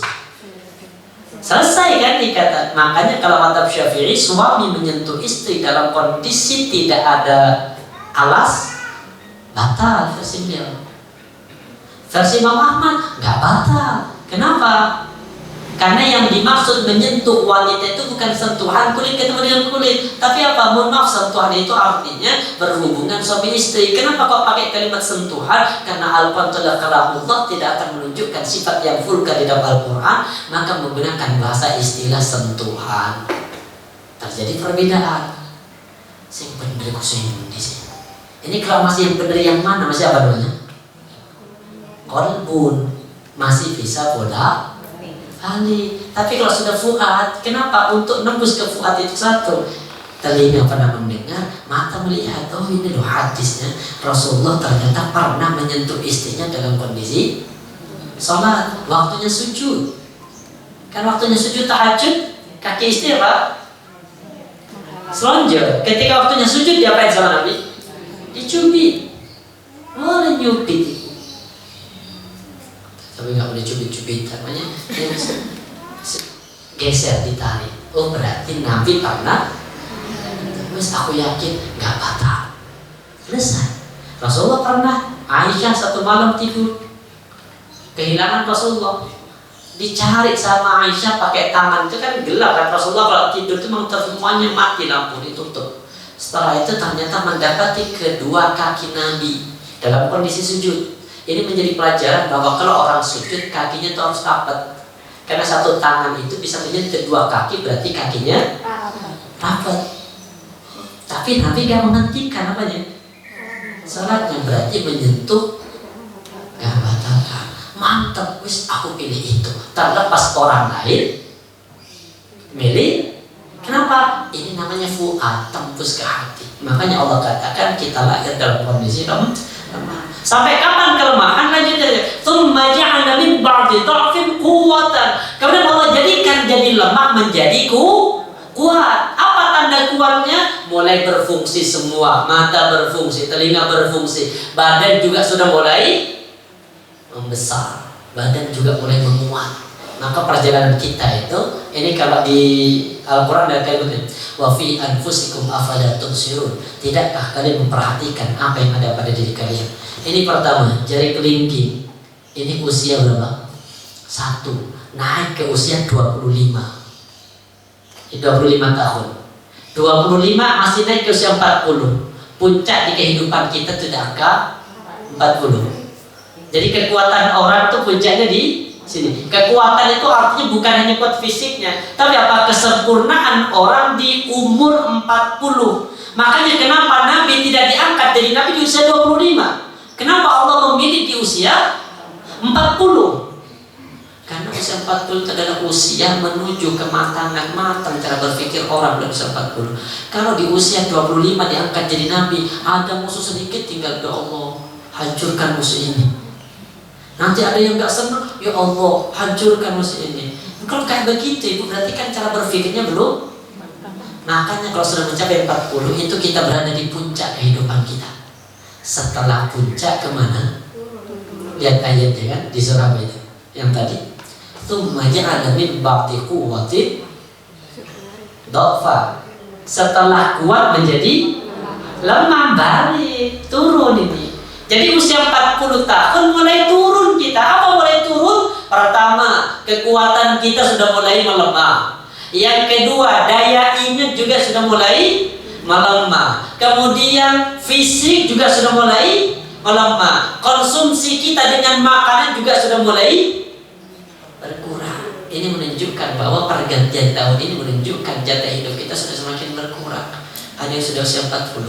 selesai kan ikatan. Makanya kalau mazhab Syafi'i, suami menyentuh istri dalam kondisi tidak ada alas, batal versi beliau. Versi Imam Ahmad nggak batal. Kenapa? Karena yang dimaksud menyentuh wanita itu bukan sentuhan kulit ketemu dengan kulit, tapi apa? Mohon maaf, sentuhan itu artinya berhubungan suami istri. Kenapa kok pakai kalimat sentuhan? Karena Al-Quran telah kalamullah tidak akan menunjukkan sifat yang vulgar di dalam Al-Quran, maka menggunakan bahasa istilah sentuhan. Terjadi perbedaan. Yang benar kusin di sini. Ini kalau masih yang benar yang mana? Masih apa namanya? Kolbun masih bisa bola. Tapi kalau sudah fuad, kenapa? Untuk nembus ke fuad itu satu, telinga pernah mendengar, mata melihat. Oh, ini loh hadisnya, Rasulullah ternyata pernah menyentuh istrinya dalam kondisi sholat, waktunya sujud. Kan waktunya sujud tahajud, kaki istri apa? Selonjor. Ketika waktunya sujud, diapain sama Nabi? Dicubit. Boleh nyubit. Tapi nggak boleh cubit-cubit, namanya geser, ditarik. Oh, berarti Nabi pernah. Terus aku yakin nggak batal. Selesai. Rasulullah pernah. Aisyah satu malam tidur, kehilangan Rasulullah. Dicari sama Aisyah pakai tangan, itu kan gelap kan. Rasulullah kalau tidur itu memang semuanya mati, lampu ditutup. Setelah itu ternyata mendapati kedua kaki Nabi dalam kondisi sujud. Ini menjadi pelajaran bahwa kalau orang sujud kakinya itu harus rapat. Karena satu tangan itu bisa menyentuh kedua kaki, berarti kakinya rapat. Tapi Nabi gak menghentikan apanya? Salatnya, berarti menyentuh gak batalkan. Mantap, wis aku pilih itu. Terlepas orang lain milih. Kenapa? Ini namanya fu'ad, tembus ke hati. Makanya Allah katakan kita lahir dalam kondisi lemah. Sampai kapan kelemahan? Lanjut aja. Tsumma ja'ala min ba'di dha'fin quwwatan. Kemudian Allah jadikan jadi lemah menjadi kuat. Apa tanda kuatnya? Mulai berfungsi semua. Mata berfungsi, telinga berfungsi, badan juga sudah mulai membesar. Badan juga mulai menguat. Maka perjalanan kita itu, ini kalau di Al-Quran ada kalimatnya, wa fi anfusikum afala tubsirun. Tidakkah kalian memperhatikan apa yang ada pada diri kalian? Ini pertama, jari kelingking. Ini usia berapa? 1. Naik ke usia 25. 25 tahun. 25 masih naik ke usia 40. Puncak di kehidupan kita tidak angka 40. Jadi kekuatan orang itu puncaknya di sini. Kekuatan itu artinya bukan hanya kuat fisiknya, tapi apa? Kesempurnaan orang di umur 40. Makanya kenapa Nabi tidak diangkat dari Nabi di usia 25? Kenapa Allah memilih di usia 40? Karena usia 40 itu adalah usia menuju kematangan, matang cara berpikir orang pada usia 40. Kalau di usia 25 diangkat jadi Nabi, ada musuh sedikit tinggal, ya Allah, hancurkan musuh ini. Nanti ada yang gak senang, ya Allah, hancurkan musuh ini. Kalau kayak begitu, Ibu, berarti kan cara berpikirnya belum. Makanya kalau sudah mencapai 40, itu kita berada di puncak kehidupan kita. Setelah puncak kemana? Lihat ayatnya kan di surah itu yang tadi. Tsumma ja'ala min ba'di quwwatin dha'fa. Setelah kuat menjadi lemah, balik turun ini. Jadi usia 40 tahun mulai turun kita. Apa mulai turun? Pertama, kekuatan kita sudah mulai melemah. Yang kedua, daya ingat juga sudah mulai melemah. Kemudian fisik juga sudah mulai melemah. Konsumsi kita dengan makanan juga sudah mulai berkurang. Ini menunjukkan bahwa pergantian tahun ini menunjukkan jatah hidup kita sudah semakin berkurang. Ada yang sudah usia 40.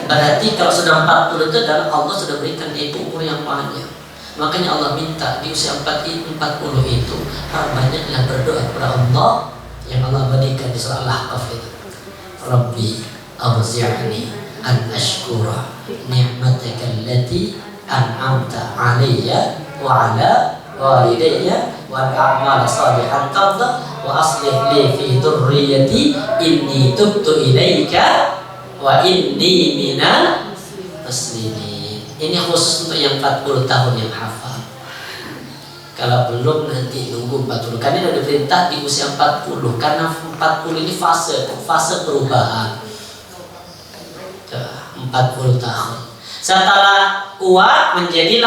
Berarti kalau sudah 40 itu adalah Allah sudah berikan itu umur yang panjang. Makanya Allah minta di usia 40 itu banyaklah berdoa kepada Allah yang Allah berikan di surah Al-Ahqaf itu. Rabbi awzi'ni an ashkura ni'mataka allati an'amta 'alayya wa 'ala walidayya wa a'mala salihan tarda wa aslih li fi dhurriyyati inni tubtu ilaika wa inni minal muslimin. Ini khusus untuk yang 40 tahun yang hafal. Kalau belum nanti nunggu 40. Karena sudah diperintah di usia 40. Karena 40 ini fase perubahan. 40 tahun. Setelah kuat menjadi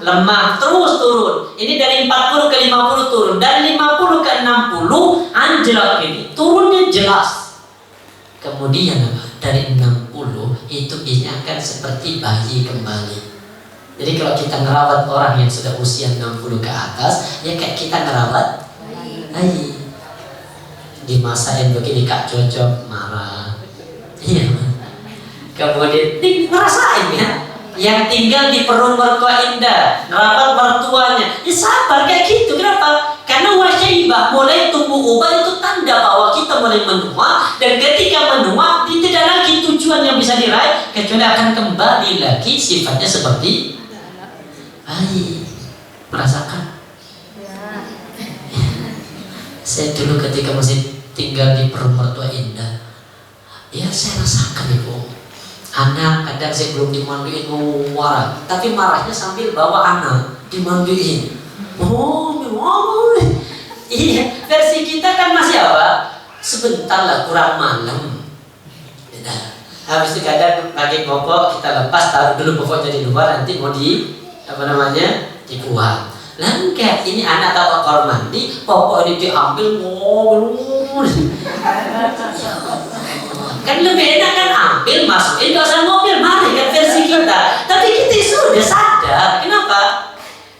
lemah, terus turun. Ini dari 40 ke 50 turun. Dari 50 ke 60 anjlok ini. Turunnya jelas. Kemudian dari 60 itu biasanya akan seperti bayi kembali. Jadi kalau kita ngerawat orang yang sudah usia 60 ke atas, ya kayak kita ngerawat bayi. Dimasain begini Kak cocok marah. Iya. Kemudian ngerasain ya. Yang tinggal di perut mertua indah, ngerawat mertuanya, ya sabar kayak gitu. Kenapa? Karena wasyaibah, mulai tumbuh ubah itu tanda bahwa kita mulai menua. Dan ketika menua, tidak lagi tujuan yang bisa diraih, kecuali akan kembali lagi sifatnya seperti bayi. Merasakan? Saya dulu ketika masih tinggal di perut mertua indah, ya saya rasakan ibu. Anak kadang saya belum dimandiin marah, tapi marahnya sambil bawa anak dimandiin. Iya, versi kita kan masih apa? Sebentar lah, kurang malam. Habis itu kadang pakai popok kita lepas, taruh dulu popoknya di luar, nanti mau dibuang. Lah enggak, ini anak tahu kamar mandi, popok ini diambil, kan lebih enak kan ambil, masukin, gak usah mobil, mari kan versi kita. Tapi kita sudah sadar, kenapa?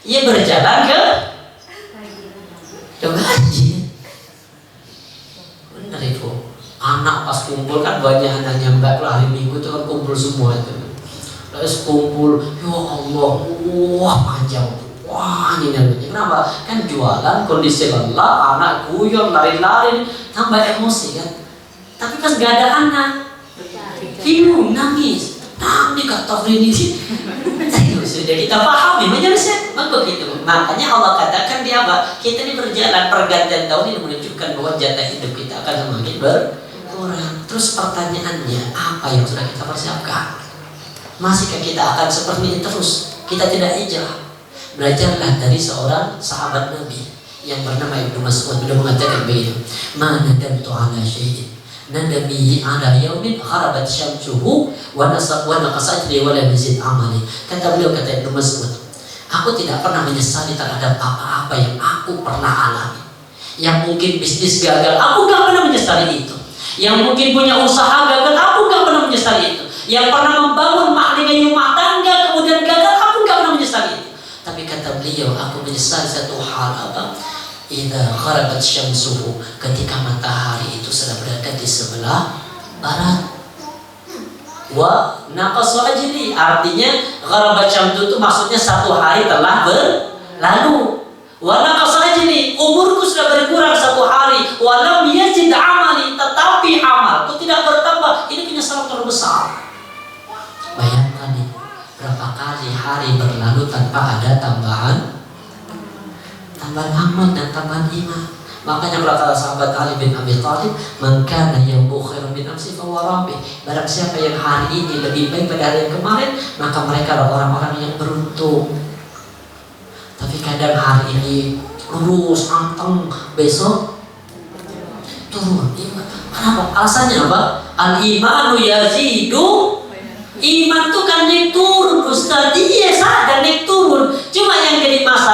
Ia berjalan ke haji. Benar itu. Anak pas kumpul kan banyak anaknya mbak, hari Minggu itu kan kumpul semua itu. Terus kumpul, ya Allah, wah panjang. Wah ini namanya kenapa? Kan jualan, kondisi lelah, anak guyon, lari-lari, tambah emosi kan. Tapi pas gak ada anak, bingung, nangis, kata ini sih. Sudah kita pahami, menjelaskan begitu. Makanya Allah katakan di apa? Kita ini berjalan pergantian tahun ini menunjukkan bahwa jatah hidup kita akan semakin berkurang. Terus pertanyaannya, apa yang sudah kita persiapkan? Masihkah kita akan seperti ini terus? Kita tidak hijrah. Belajarlah dari seorang sahabat Nabi yang bernama Ibnu Mas'ud. Beliau mengatakan begini, "Ma nadamtu ala syai'in nadami ala yaumin kharabat syamsuhu wa naqasat li wa lam yazid amali." Kata beliau, kata Ibnu Mas'ud, aku tidak pernah menyesali terhadap apa-apa yang aku pernah alami. Yang mungkin bisnis gagal, aku gak pernah menyesali itu. Yang mungkin punya usaha gagal, aku gak pernah menyesali itu. Yang pernah membangun rumah tangga kemudian gagal, aku gak pernah menyesali itu. Tapi kata beliau, aku menyesali satu hal apa? Idza gharabat syamsuhu, ketika matahari itu sudah berada di sebelah barat. Wa naqasa ajli, artinya gharabat syamsu itu maksudnya satu hari telah berlalu. Wa naqasa ajli, umurku sudah berkurang satu hari. Wa lam yazid amali, tetapi amalku tidak bertambah. Ini penyesalan terbesar. Bayangkan nih, berapa kali hari berlalu tanpa ada tambahan amal dan tambahan iman. Makanya kata sahabat Ali bin Abi Thalib, "Man kana yambu khairan min amsi fa huwa rabi." Barang siapa yang hari ini lebih baik pada hari yang kemarin, maka mereka adalah orang-orang yang beruntung. Tapi kadang hari ini lurus, anteng, besok turun. Kenapa? Alasannya apa? Al-imanu yazidu. Iman itu kan naik turun, Ustaz. Iya, sadar naik turun. Cuma yang jadi masalah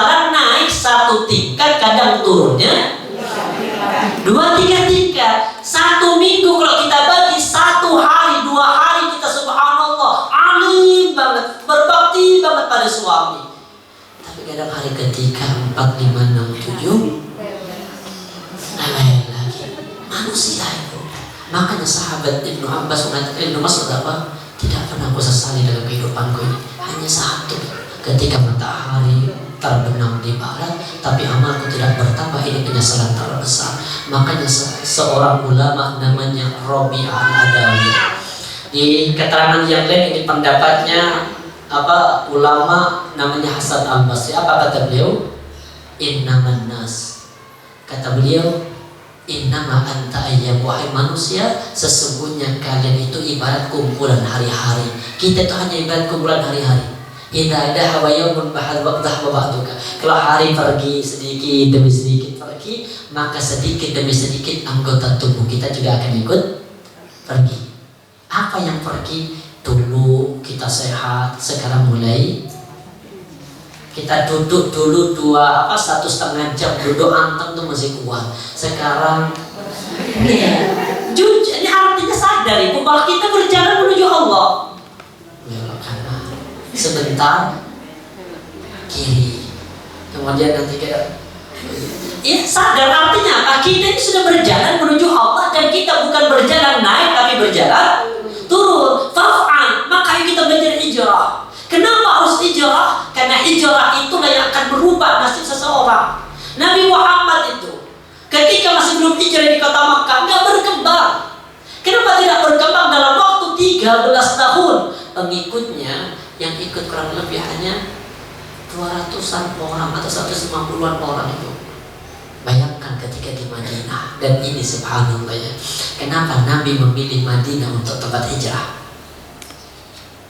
panjang turunnya 2-3 tingkat. 1 minggu kalau kita bagi 1 hari 2 hari, kita subhanallah alim banget, berbakti banget pada suami. Tapi kadang hari ketiga 4, 5, 6, 7 lain lagi manusia itu. Makanya sahabat Ibnu Abbas mengatakan, Ibnu Mas'ud apa? Tidak pernah aku sesali dalam kehidupanku ini hanya satu, ketika matahari terbenam di barat tapi amalku tidak bertambah, ini penyesalan terbesar. Makanya seorang ulama namanya Rabi'ah al-Adawi, di keterangan yang lain ini pendapatnya ulama namanya Hasan al-Basri, apa kata beliau? Innaman nas, kata beliau, innama anta ayyam, wahai manusia, sesungguhnya kalian itu ibarat kumpulan hari-hari. Kita itu hanya ibarat kumpulan hari-hari. Idza dhahaba yawmun dhahaba ba'duka. Kalau hari pergi sedikit demi sedikit pergi, maka sedikit demi sedikit anggota tubuh kita juga akan ikut pergi. Apa yang pergi? Dulu kita sehat, sekarang mulai kita duduk dulu 1,5 jam duduk anteng tuh masih kuat. Sekarang jujur, ini artinya sadar ibu bahwa kita berjalan menuju Allah. Belok kanan, sebentar kiri, kemudian nanti kita sadar artinya apa? Kita ini sudah berjalan menuju Allah, dan kita bukan berjalan naik tapi berjalan turun. Faf'al, makanya kita belajar hijrah. Kenapa harus hijrah? Karena hijrah itulah yang akan merubah nasib seseorang. Nabi Muhammad itu ketika masih belum hijrah di kota Makkah nggak berkembang. Kenapa tidak berkembang? Dalam waktu 13 tahun pengikutnya yang ikut kurang lebih hanya 200-an orang atau 150-an orang itu. Bayangkan ketika di Madinah. Dan ini subhanallah ya, kenapa Nabi memilih Madinah untuk tempat hijrah?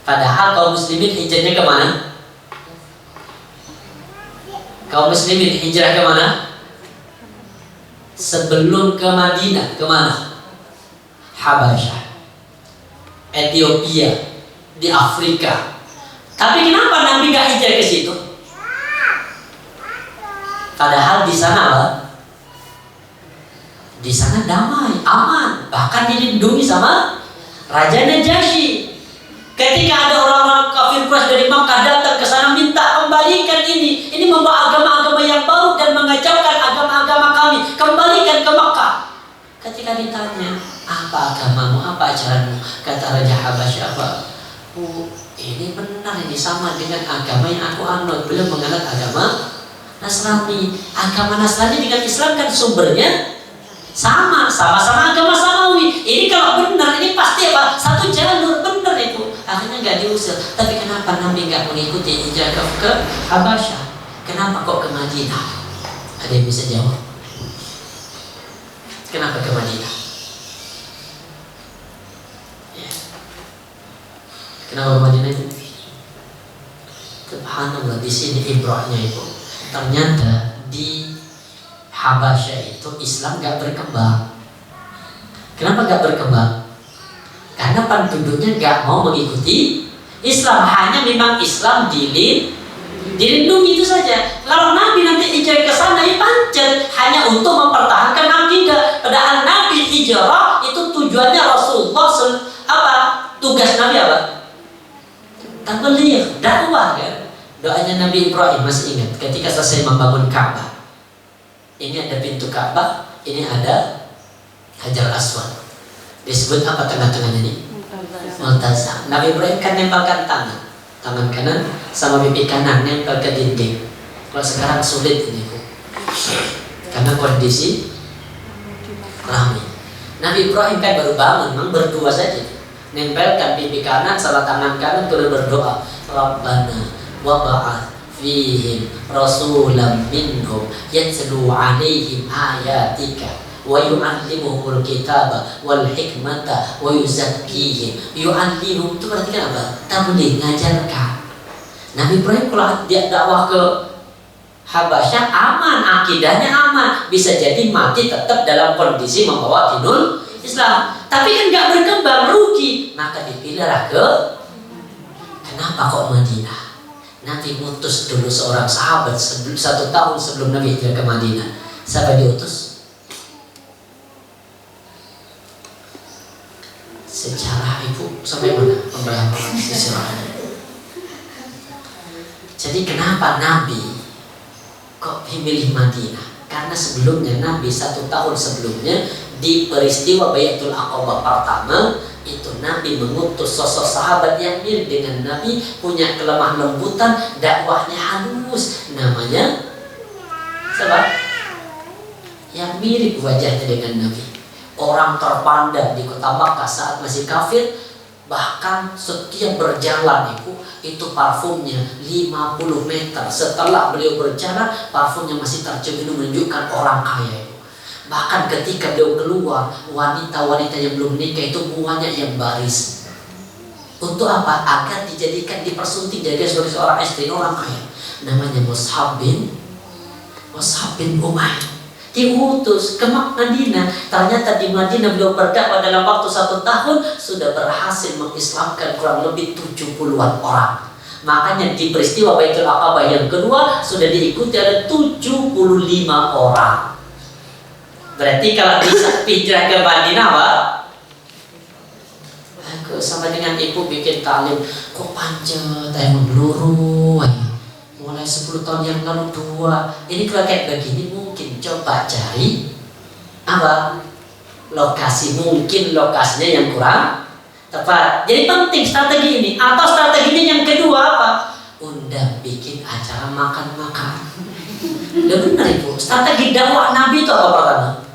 Padahal kaum muslimin hijrahnya kemana? Kaum muslimin hijrah kemana? Sebelum ke Madinah, kemana? Habasyah, Ethiopia, di Afrika. Tapi kenapa Nabi gak hijrah ke situ? Padahal di sana apa? Di sana damai, aman, bahkan dilindungi sama Raja Najasyi. Ketika ada orang-orang kafir Quraisy dari Makkah datang ke sana minta kembalikan ini membawa agama-agama yang baru dan mengacaukan agama-agama kami, kembalikan ke Makkah. Ketika ditanya, apa agamamu, apa ajaranmu? Kata Raja Habasyah, ini benar, ini sama dengan agama yang aku anut. Beliau menganut agama Nasrani. Agama Nasrani dengan Islam kan sumbernya sama-sama agama samawi. Ini kalau benar, ini pasti apa? Satu jalur, benar itu. Akhirnya nggak diusir. Tapi kenapa Nabi nggak mengikuti hijrah ke Habasyah? Kenapa kok ke Madinah? Ada yang bisa jawab? Kenapa ke Madinah? Ya. Kenapa ke Madinah itu? Subhanallah, di sini ibrahnya itu. Ternyata di Habasyah itu Islam gak berkembang. Kenapa gak berkembang? Karena penduduknya gak mau mengikuti Islam. Hanya memang Islam dilindungi itu saja. Kalau Nabi nanti hijrah ke sana, ya pancet hanya untuk mempertahankan akidah. Padahal Nabi hijrah itu tujuannya Rasulullah tugas Nabi apa? Tabligh, dakwah kan. Doanya Nabi Ibrahim, masih ingat ketika selesai membangun Ka'bah. Ini ada pintu Ka'bah, ini ada Hajar Aswad. Disebut apa tengah-tengahnya ini? Multazam. Nabi Ibrahim kan nempelkan tangan kanan sama pipi kanan nempel ke dinding. Kalau sekarang sulit ini, karena kondisi ramai. Nabi Ibrahim kan baru bangun, memang berdua saja. Nempelkan pipi kanan sama tangan kanan, terus berdoa, Rabbana wab'ath fihim rasulam minhum yatlu alaihim ayatika wa yu'allimuhumul kitaba wal hikmata wa yuzakkihim. Yu'allimuhum itu berarti kan apa? Tabligh, ngajarkan. Nabi Ibrahim kalau dia dakwah ke Habasyah aman, akidahnya aman, bisa jadi mati tetap dalam kondisi membawa dinul Islam. Tapi kan gak berkembang, rugi. Maka dipilihlah ke, kenapa kok Madinah? Nabi ngutus dulu seorang sahabat 1 tahun sebelum Nabi hijrah ke Madinah. Siapa diutus? Sejarah ibu sampai mana pembahasan sejarah? Jadi kenapa Nabi kok memilih Madinah? Karena sebelumnya Nabi 1 tahun sebelumnya di peristiwa Baiatul Aqabah pertama itu Nabi mengutus sosok sahabat yang mirip dengan Nabi, punya kelemah lembutan, dakwahnya halus, namanya siapa? Yang mirip wajahnya dengan Nabi. Orang terpandang di kota Makkah saat masih kafir, bahkan setiap berjalan itu parfumnya 50 meter. Setelah beliau berjalan, parfumnya masih tercium, menunjukkan orang kaya itu. Bahkan ketika beliau keluar, wanita-wanita yang belum menikah itu banyak yang baris. Untuk apa? Agar dijadikan, dipersunting jadi sebagai seorang istri orang kaya. Namanya Mus'ab bin Umair. Diutus ke Madinah. Ternyata di Madinah beliau berdakwah dalam waktu 1 tahun sudah berhasil mengislamkan kurang lebih 70-an orang. Makanya di peristiwa Baitul Aqabah yang kedua sudah diikuti ada 75 orang. Berarti kalau bisa hijrah ke Madinah, Pak, aku sama dengan ibu bikin talim, kok pancet, emang peluru, mulai 10 tahun yang lalu 2. Ini kalau kayak begini mungkin coba cari apa lokasi, mungkin lokasinya yang kurang tepat. Jadi penting strategi ini. Atau strateginya yang kedua apa? Undang bikin acara makan-makan. Udah benar ibu. Strategi dakwah Nabi itu apa pertama?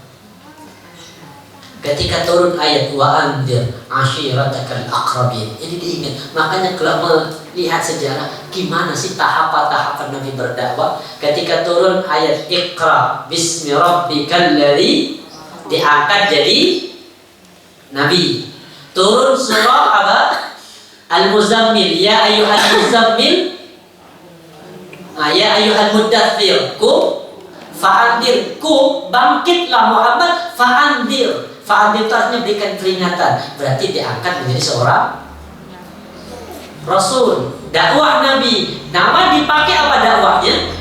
Ketika turun ayat wa anzir ashiratakal aqrabin, ini diingat. Makanya kalau melihat sejarah gimana sih tahapan Nabi berdakwah, ketika turun ayat Iqra bismi rabbikal ladzi, diangkat jadi Nabi. Turun surah apa? Al-Muzammil, ya ayyuhal muzammil, ya ayyuhal muddaththir, fa'andir, bangkitlah Muhammad, fa'andir. Fa'andir itu artinya berikan peringatan. Berarti diangkat menjadi seorang Rasul. Dakwah Nabi. Nama dipakai apa dakwahnya?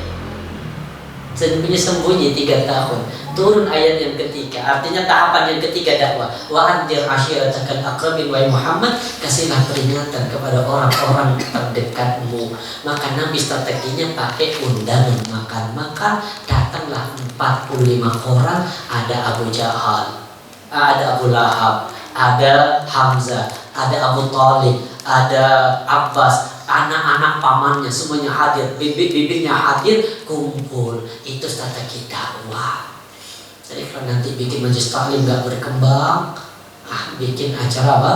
Sembunyi-sembunyi 3 tahun. Turun ayat yang ketiga. Artinya tahapan yang ketiga dakwah. Wa anzir ashiratakal aqrabin, wa Muhammad, kasihlah peringatan kepada orang-orang terdekatmu. Maka Nabi strateginya pakai undangan makan-makan. Datanglah 45 orang. Ada Abu Jahal, ada Abu Lahab, ada Hamzah, ada Abu Thalib, ada Abbas, anak-anak pamannya semuanya hadir, bibit-bibitnya hadir, kumpul. Itu strategi dakwah. Jadi kalau nanti bikin majelis taklim gak berkembang, bikin acara apa?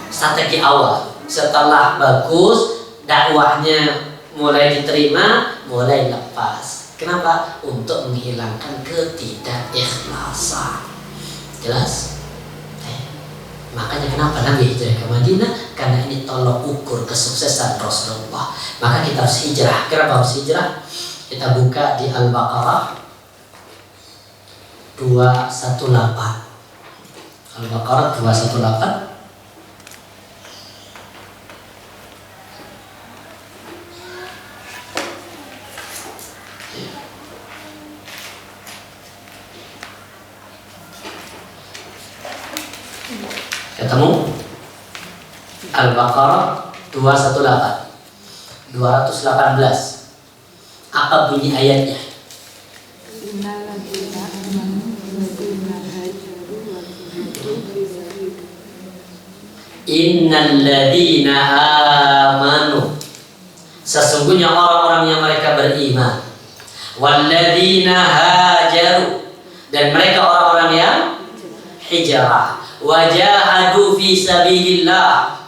Strategi awal. Setelah bagus, dakwahnya mulai diterima, mulai lepas. Kenapa? Untuk menghilangkan ketidakikhlasan. Jelas? Makanya kenapa Nabi hijrah ke Madinah? Karena ini tolok ukur kesuksesan Rasulullah. Maka kita harus hijrah. Kenapa harus hijrah? Kita buka di Al-Baqarah 218. Al-Baqarah 218. Ketemu? Al-Baqarah 218. Apa bunyi ayatnya? Innal ladzina amanu, sesungguhnya orang-orang yang mereka beriman, walladzina hajaru, dan mereka orang-orang yang hijrah, wajahadu fi sabilillah,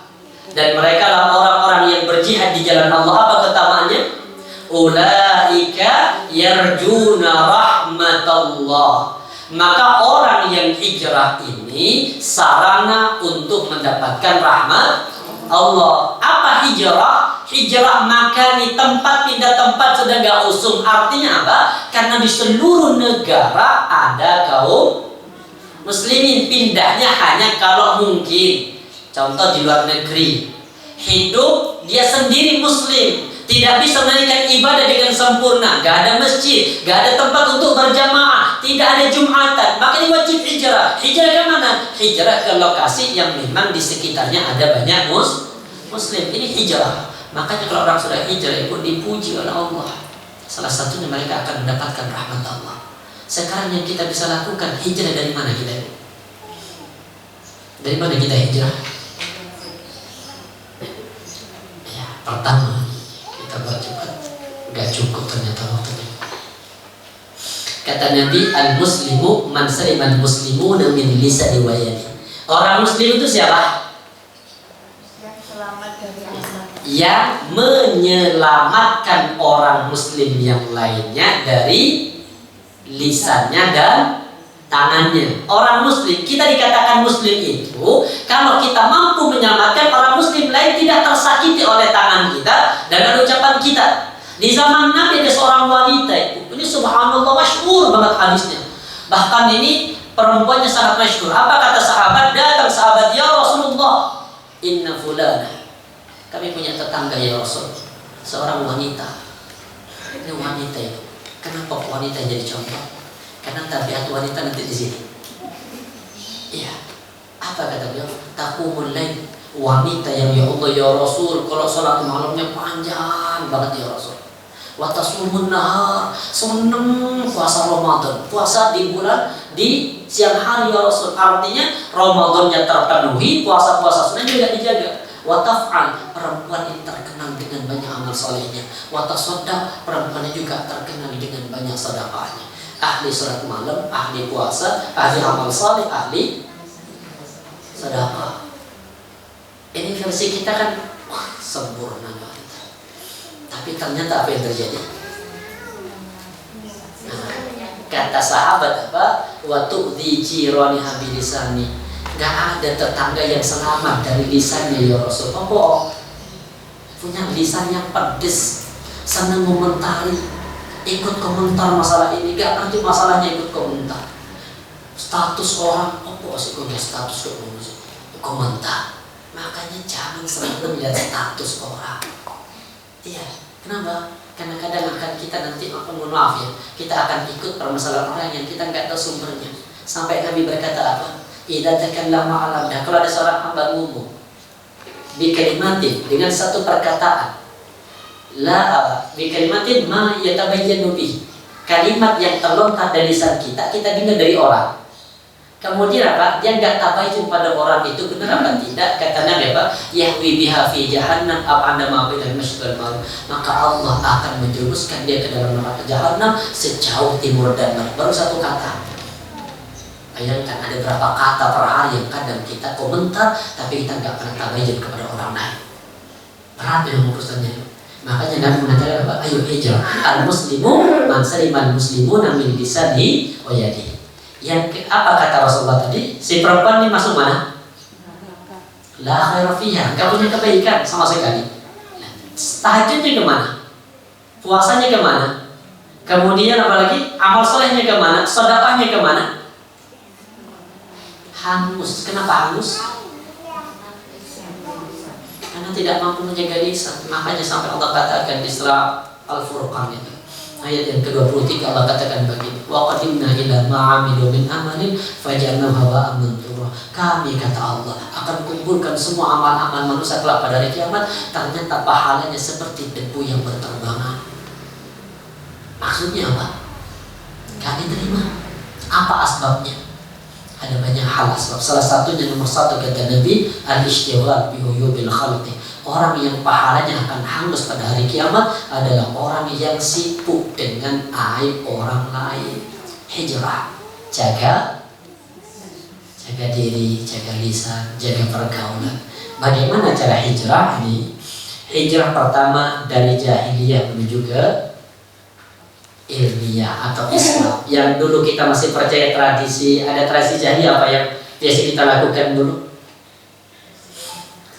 dan mereka lah orang-orang yang berjihad di jalan Allah. Apa ketamaannya? Ulaika yarjuna rahmatallah. Maka orang yang hijrah ini sarana untuk mendapatkan rahmat Allah. Apa hijrah? Hijrah makani, tempat, pindah tempat, sudah gak usung. Artinya apa? Karena di seluruh negara ada kaum muslimin, pindahnya hanya kalau mungkin. Contoh di luar negeri, hidup dia sendiri muslim, Tidak bisa menunaikan ibadah dengan sempurna. Gak ada masjid, gak ada tempat untuk berjamaah, tidak ada Jumatan. Makanya wajib hijrah. Hijrah ke mana? Hijrah ke lokasi yang memang di sekitarnya ada banyak muslim. Ini hijrah. Makanya kalau orang sudah hijrah itu dipuji oleh Allah. Salah satunya mereka akan mendapatkan rahmat Allah. Sekarang yang kita bisa lakukan hijrah dari mana kita? Dari mana kita hijrah? Ya, pertama kita bercepat. Gak cukup ternyata waktunya. Kata Nabi, al-muslimu man salimal muslimuna min lisani wa yadi. Orang muslim itu siapa? Yang selamat dari azab. Yang menyelamatkan orang muslim yang lainnya dari lisannya dan tangannya. Orang muslim, kita dikatakan muslim itu kalau kita mampu menyelamatkan orang muslim lain tidak tersakiti oleh tangan kita dan ucapan kita. Di zaman Nabi ada seorang wanita itu, ini subhanallah masyhur banget hadisnya. Bahkan ini perempuannya sangat masyhur. Apa kata sahabat? Datang sahabat, ya Rasulullah, inna fulana, kami punya tetangga ya Rasul, seorang wanita. Ini wanita itu. Kenapa wanita jadi contoh? Karena tabiat wanita nanti di sini. Iya. Apa kata beliau? Taqumul lail, wanita yang ya Allah ya Rasul kalau sholat malamnya panjang banget ya Rasul. Wa tasumun nahar, seneng puasa Ramadan, puasa di bulan di siang hari ya Rasul. Artinya Ramadannya terpenuhi, puasa-puasa sunnah juga dijaga. Wa taf'al, perempuan ini terkenal dengan banyak amal solehnya. Wa tasaddaq, perempuan juga terkenal dengan banyak sedekahnya. Ahli sholat malam, ahli puasa, ahli amal saleh, ahli sedekah. Ini versi kita kan wah, sempurna banget. Tapi ternyata apa yang terjadi? Nah, kata sahabat apa? Wa tu'dhi jiraniha bilisani. Gak ada tetangga yang selamat dari lisannya ya Rasul. Oh, punya lisan yang pedes, senang komentari, ikut komentar masalah ini, gak nanti masalahnya ikut komentar. Status orang, apa sih punya status komentar? Makanya jangan selalu melihat status orang. Iya, kenapa? Karena kadang akan kita nanti, mohon maaf ya, kita akan ikut permasalahan orang yang kita nggak tahu sumbernya. Sampai Nabi berkata apa? Idza takallama alamna, kalau ada seorang hamba ngomong bi kalimatin, dengan satu perkataan, bi kalimatin ma yatabayyanu bih, kalimat yang terlontar dari lisan kita dengar dari orang. Kemudian apa? Dia nggak tabayun pada orang itu benar apa tidak? Kata Nabi apa? Yahwi biha fi jahannam apa anda mau dan masjidil maut. Maka Allah akan menjerumuskan dia ke dalam neraka jahannam sejauh timur dan barat. Baru satu kata. Bayangkan ada berapa kata per hari yang kadang kita komentar tapi kita nggak pernah tabayun kepada orang lain. Berat yang urusannya. Makanya Nabi mengatakan apa? Ayo hijrah. Al muslimu man salimal muslimuna min lisanihi wa yadihi. Yang apa kata Rasulullah tadi? Si perempuan ini masuk mana? La khaira fiha, enggak punya kebaikan sama sekali. Tahajudnya kemana? Puasanya kemana? Kemudian apalagi amal solehnya kemana? Sedekahnya kemana? Hangus. Kenapa hangus? Karena tidak mampu menjaga lisan. Makanya sampai Allah katakan di surah Al-Furqan itu, ayat yang ke-23 Allah katakan begini, wa qadimna ila ma'amilu min amalin faj'alnahu hawa'an manthura. Kami kata Allah akan kumpulkan semua amal-amal manusia kelak pada hari kiamat, ternyata pahalanya seperti debu yang berterbangan. Maksudnya apa? Kami terima. Apa asbabnya? Ada banyak hal asbab. Salah satunya nomor satu kata Nabi, al-ishtighal bi uyubil khalqi. Orang yang pahalanya akan hangus pada hari kiamat adalah orang yang sibuk dengan aib orang lain. Hijrah, jaga diri, jaga lisan, jaga pergaulan. Bagaimana cara hijrah ini? Hijrah pertama dari jahiliyah menuju ke ilmiah atau Islam. Yang dulu kita masih percaya tradisi, ada tradisi jahiliyah apa yang biasa kita lakukan dulu?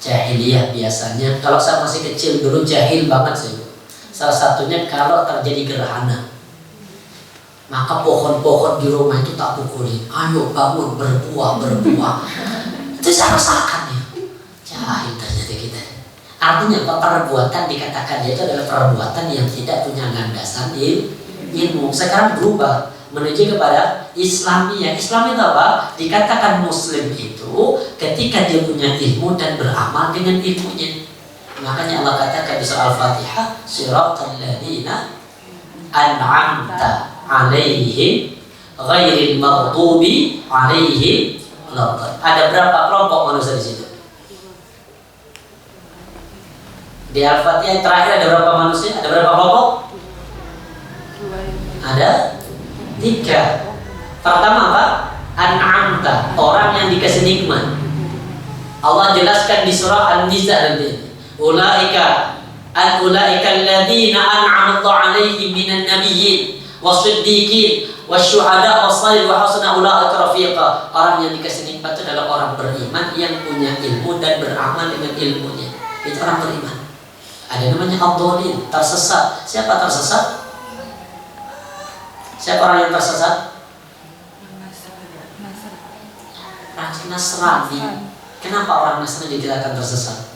Jahiliyah biasanya, kalau saya masih kecil dulu jahil banget sih. Salah satunya kalau terjadi gerhana, maka pohon-pohon di rumah itu tak pukulin. Ayo bangun, berbuah. Itu saya rasakan ya. Jahil ternyata kita. Artinya apa? Perbuatan dikatakan dia itu adalah perbuatan yang tidak punya landasan ilmu. Sekarang berubah menuju kepada Islamiyah. Islam itu apa? Dikatakan Muslim itu ketika dia punya ilmu dan beramal dengan ilmunya. Makanya Allah katakan di surah Al-Fatihah, Siratal ladzina an'amta 'alaihim ghairil maghdubi 'alaihim waladdallin. Ada berapa kelompok manusia di situ? Di Al-Fatihah terakhir ada berapa manusia? Ada berapa kelompok? Ada 3. Pertama apa? An'amta, orang yang dikasih nikmat. Allah jelaskan di surah An-Nisa nanti. Ulaika alladzina an'ama Allah 'alaihim minan nabiyyin wasiddiqin wasyuhada wassalih wa hasuna ulaika rafiqa. Orang yang dikasih nikmat itu adalah orang beriman yang punya ilmu dan beramal dengan ilmunya. Itu orang beriman. Ada namanya ad-dhalin, tersesat. Siapa tersesat? Siapa orang yang tersesat? Nasrani. Kenapa orang Nasrani dikatakan tersesat?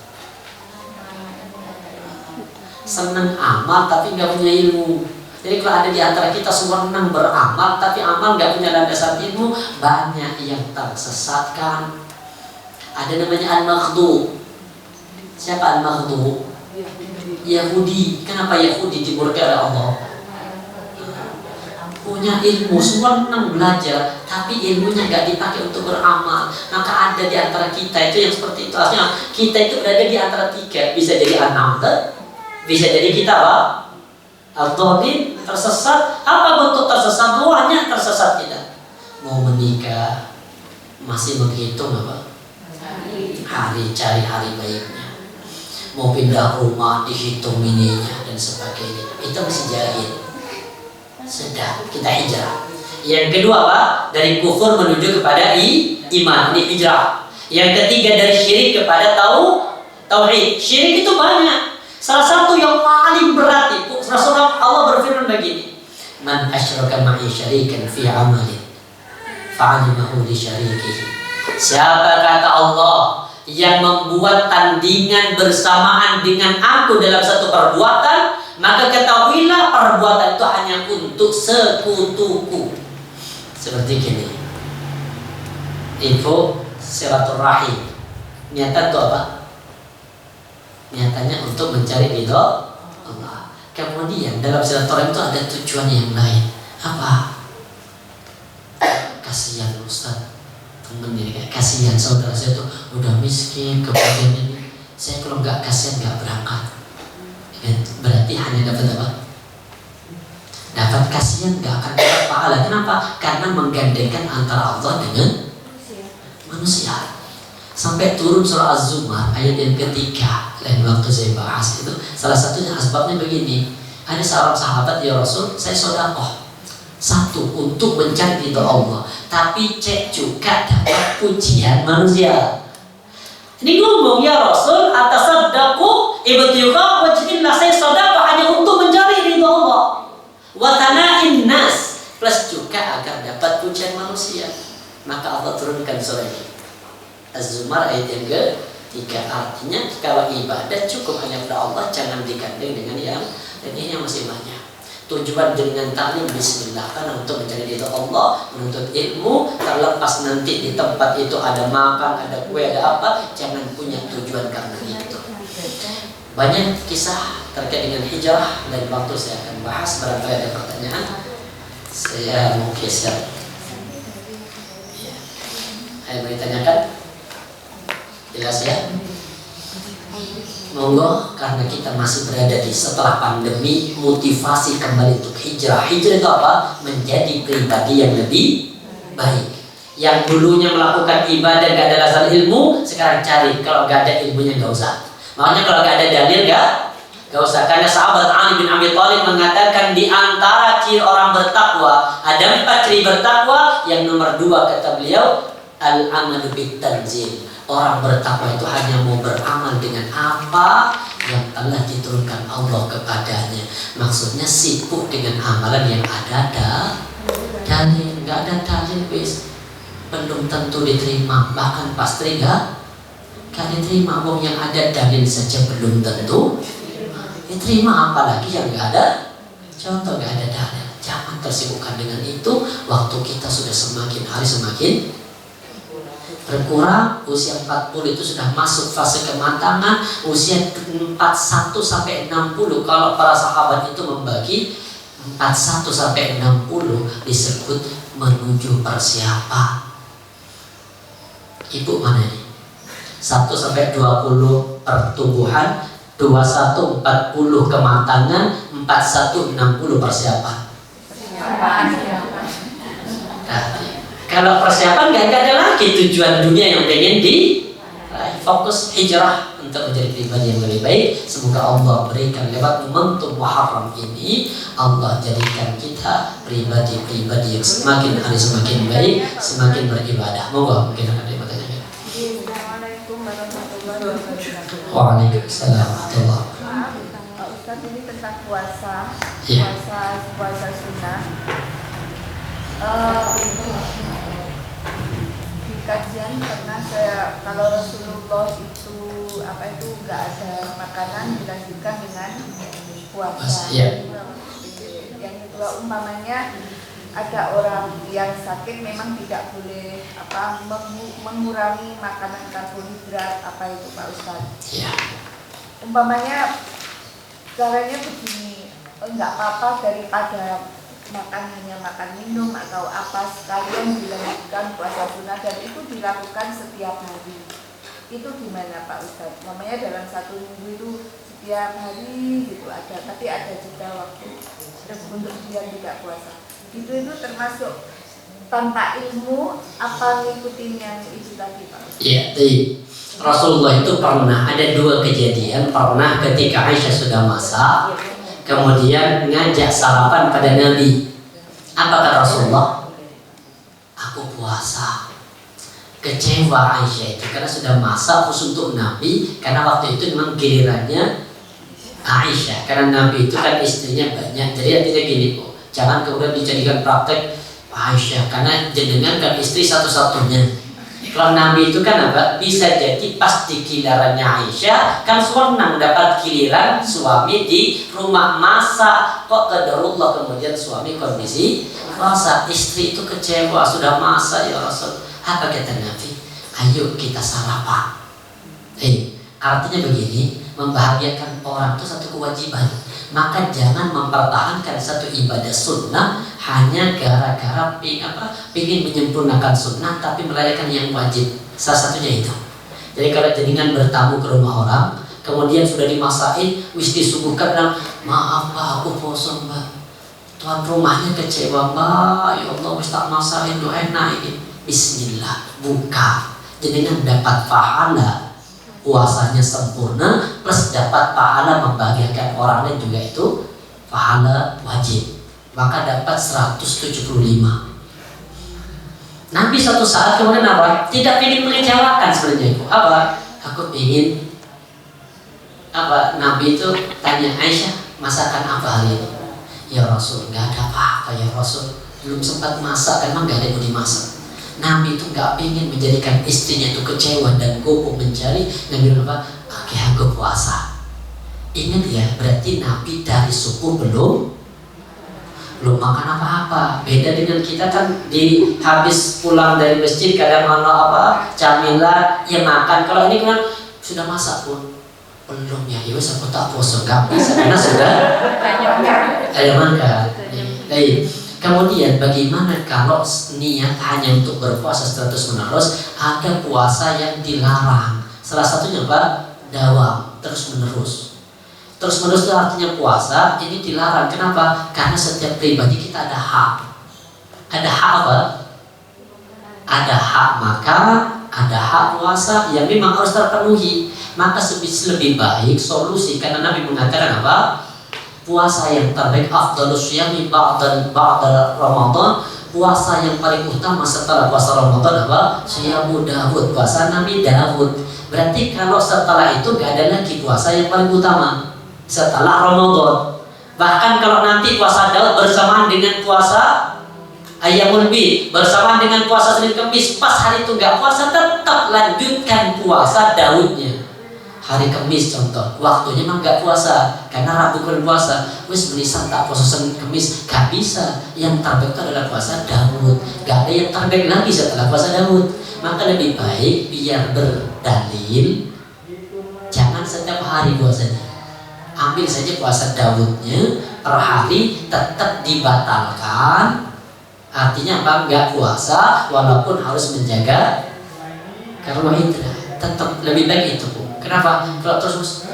Senang amal tapi nggak punya ilmu. Jadi kalau ada di antara kita senang beramal tapi amal nggak punya landasan ilmu, banyak yang tersesatkan. Ada namanya al-maghdub. Siapa al-maghdub? Yahudi. Kenapa Yahudi dimurkai oleh Allah? Punya ilmu, senang belajar, tapi ilmunya nggak dipakai untuk beramal. Maka ada di antara kita itu yang seperti itu. Artinya kita itu berada di antara 3. Bisa jadi an-namta, bisa jadi kita apa? Al-Dhalin, tersesat. Apa bentuk tersesat? Banyak tersesat kita. Mau menikah, masih menghitung apa? Hari, cari hari baiknya. Mau pindah rumah, dihitung ininya dan sebagainya. Itu masih jahil. Sudah, kita hijrah. Yang kedua apa? Dari kufur menuju kepada iman. Ini hijrah. Yang ketiga dari syirik kepada tauhid. Syirik itu banyak. Salah satu yang paling berat itu Rasulullah Allah berfirman begini, man asyraka ma'i syarikan fi amalin fa'alimahu li syarikihi. Siapa kata Allah yang membuat tandingan bersamaan dengan aku dalam satu perbuatan, maka ketahuilah perbuatan itu hanya untuk sekutuku. Seperti gini, info silaturahim. Niatan itu apa? Niatannya untuk mencari ridho Allah. Kemudian dalam silaturahim itu ada tujuan yang lain. Apa? Kasihan Ustaz, temen ini, kasihan saudara saya tuh udah miskin, kemudian ini saya kalau nggak kasihan nggak berangkat. Berarti hanya dapat apa? Dapat kasihan, nggak akan dapat pahala. Kenapa? Karena menggandengkan antara Allah dengan manusia. Sampai turun surah Az-Zumar ayat yang ketiga. Lain waktu saya bahas itu. Salah satunya asbabnya begini. Ada seorang sahabat, ya Rasul, saya sedekah. Satu, untuk mencari ridho Allah. Tapi cek juga dapat pujian manusia. Ini ngomong, ya Rasul, atasaddaqu ibtigha wajhillah, saya sedekah hanya untuk mencari ridho Allah. Wa tana'in nas, plus juga agar dapat pujian manusia. Maka Allah turunkan surah ini. Az-Zumar ayat yang ke-3. Artinya kalau ibadah cukup hanya kepada Allah, jangan digandeng dengan yang ini yang masih banyak. Tujuan dengan taklim bismillah karena untuk mencari ridho Allah, menuntut ilmu. Terlepas nanti di tempat itu ada makan, ada kue, ada apa, jangan punya tujuan karena itu. Banyak kisah terkait dengan hijrah dan waktu saya akan bahas. Barangkali ada pertanyaan, saya mau geser. Saya mau ditanyakan. Jelas ya? Monggo, karena kita masih berada di setelah pandemi, motivasi kembali untuk hijrah. Hijrah itu apa? Menjadi pribadi yang lebih baik. Yang dulunya melakukan ibadah gak ada dasar ilmu, sekarang cari. Kalau gak ada ilmunya gak usah. Makanya kalau gak ada dalil gak usah. Karena sahabat Ali bin Abi Thalib mengatakan di antara ciri orang bertakwa ada 4 ciri bertakwa. Yang nomor 2 kata beliau, al-amalu bit-tanzil. Orang bertakwa itu hanya mau beramal dengan apa yang telah diturunkan Allah kepadanya. Maksudnya sibuk dengan amalan yang ada dalil. Nggak ada dalil, belum tentu diterima. Bahkan pasti nggak Gak diterima, wong yang ada dalil saja belum tentu diterima, apalagi yang gak ada contoh, gak ada dalil. Jangan tersibukkan dengan itu. Waktu kita sudah semakin hari semakin berkurang. Usia 40 itu sudah masuk fase kematangan. Usia 41 sampai 60, kalau para sahabat itu membagi 41 sampai 60 disebut menuju persiapan. Ibu mana ini? 1 sampai 20 pertumbuhan, 21 40 kematangan, 41 60 persiapan. Nah, kalau persiapan gak ada lagi tujuan dunia yang pengen fokus hijrah untuk menjadi pribadi yang lebih baik. Semoga Allah berikan lewat momentum Muharram ini, Allah jadikan kita pribadi-pribadi yang semakin hari semakin baik, semakin beribadah. Moga mungkin ada yang bertanya. Assalamualaikum warahmatullahi wabarakatuh. Waalaikumsalam warahmatullahi wabarakatuh. Maaf, Pak Ustadz, ini tentang puasa. Iya. Puasa sunnah. Di kajian pernah saya, kalau Rasulullah itu nggak ada makanan dilanjutkan dengan puasa. Iya. Yang kedua, umpamanya ada orang yang sakit memang tidak boleh mengurangi makanan karbohidrat, apa itu Pak Ustadz? Iya. Umpamanya caranya begini, enggak apa-apa daripada makan hanya makan minum atau apa, sekalian dilanjutkan puasa sunnah, dan itu dilakukan setiap hari. Itu gimana Pak Ustadz? Namanya dalam 1 minggu itu setiap hari gitu ada, tapi ada jeda waktu untuk dia tidak puasa. Itu termasuk tanpa ilmu apa ngikutin yang itu tadi Pak Ustadz? Iya, Rasulullah itu pernah ada 2 kejadian. Pernah ketika Aisyah sudah masak, kemudian ngajak sarapan pada Nabi. Apa kata Rasulullah? Aku puasa. Kecewa Aisyah itu karena sudah masak khusus untuk Nabi, karena waktu itu memang gilirannya Aisyah, karena Nabi itu kan istrinya banyak. Jadi artinya gini, jangan kemudian dijadikan praktek Aisyah, karena jenengan kan istri satu-satunya. Kalau Nabi itu kan apa? Bisa jadi pas di gilirannya Aisyah kan senang dapat giliran suami di rumah masak, kok qadarullah kemudian suami kondisi puasa. Istri itu kecewa, sudah masak ya Rasul. Apa kata Nabi? Ayo kita sarapan. Artinya begini, membahagiakan orang itu satu kewajiban. Maka jangan mempertahankan satu ibadah sunnah hanya gara-gara ingin menyempurnakan sunnah tapi merayakan yang wajib. Salah satunya itu. Jadi kalau jenengan bertamu ke rumah orang, kemudian sudah dimasakin, wis disuguhkan, dan maaf Mbak, aku poso Mbak. Tuan rumahnya kecewa Mbak, ya Allah wis tak masakin, doa enak ini. Bismillah, buka. Jenengan dapat pahala puasanya sempurna, plus dapat pahala membahagiakan orang lain juga, itu pahala wajib. Maka dapat 175. Nabi suatu saat kemudian apa? Tidak ingin mengecewakan sebenarnya itu. Apa? Aku ingin Nabi itu tanya Aisyah, masakan apa hari ini? Ya Rasul, nggak ada apa-apa ya Rasul. Belum sempat masak, memang nggak ada yang mau dimasak. Nabi itu nggak ingin menjadikan istrinya itu kecewa dan gopoh mencari. Nabi bilang apa? Oke, aku puasa. Ingat ya, berarti Nabi dari subuh belum makan apa-apa. Beda dengan kita kan, di habis pulang dari masjid kadang camilan ya makan. Kalau ini kan sudah masak pun belum ya. Ya aku tak puasa, nggak bisa karena sudah ada makan. Kemudian bagaimana kalau niat hanya untuk berpuasa terus-menerus? Ada puasa yang dilarang. Salah satunya apa? Dawam, terus-menerus. Terus-menerus itu artinya puasa ini dilarang. Kenapa? Karena setiap pribadi kita ada hak. Ada hak apa? Ada hak makan, ada hak puasa yang memang harus terpenuhi. Maka lebih baik solusi, karena Nabi mengatakan apa? Puasa yang terbaik, afdalus syiyami ba'da Ramadan, puasa yang paling utama setelah puasa Ramadan apa? Syiyamu Dawud, puasa Nabi Dawud. Berarti kalau setelah itu gak ada lagi puasa yang paling utama setelah Ramadan. Bahkan kalau nanti puasa Daud bersamaan dengan puasa Ayyamul bid bersamaan dengan puasa Senin Kamis, pas hari itu nggak puasa tetap lanjutkan puasa Daudnya. Hari Kamis contoh, waktunya memang nggak puasa karena Rabu kan puasa. Wis menisan tak puasa Senin Kamis, gak bisa. Yang terbaik itu adalah puasa Daud. Gak ada yang terbaik lagi setelah puasa Daud. Maka lebih baik biar berdalil, jangan setiap hari puasanya. Ambil saja puasa Daudnya per hari, tetap dibatalkan. Artinya apa? Nggak puasa walaupun harus menjaga karbohidrat. Tetap lebih baik itu, Bu. Kenapa? Kalau terus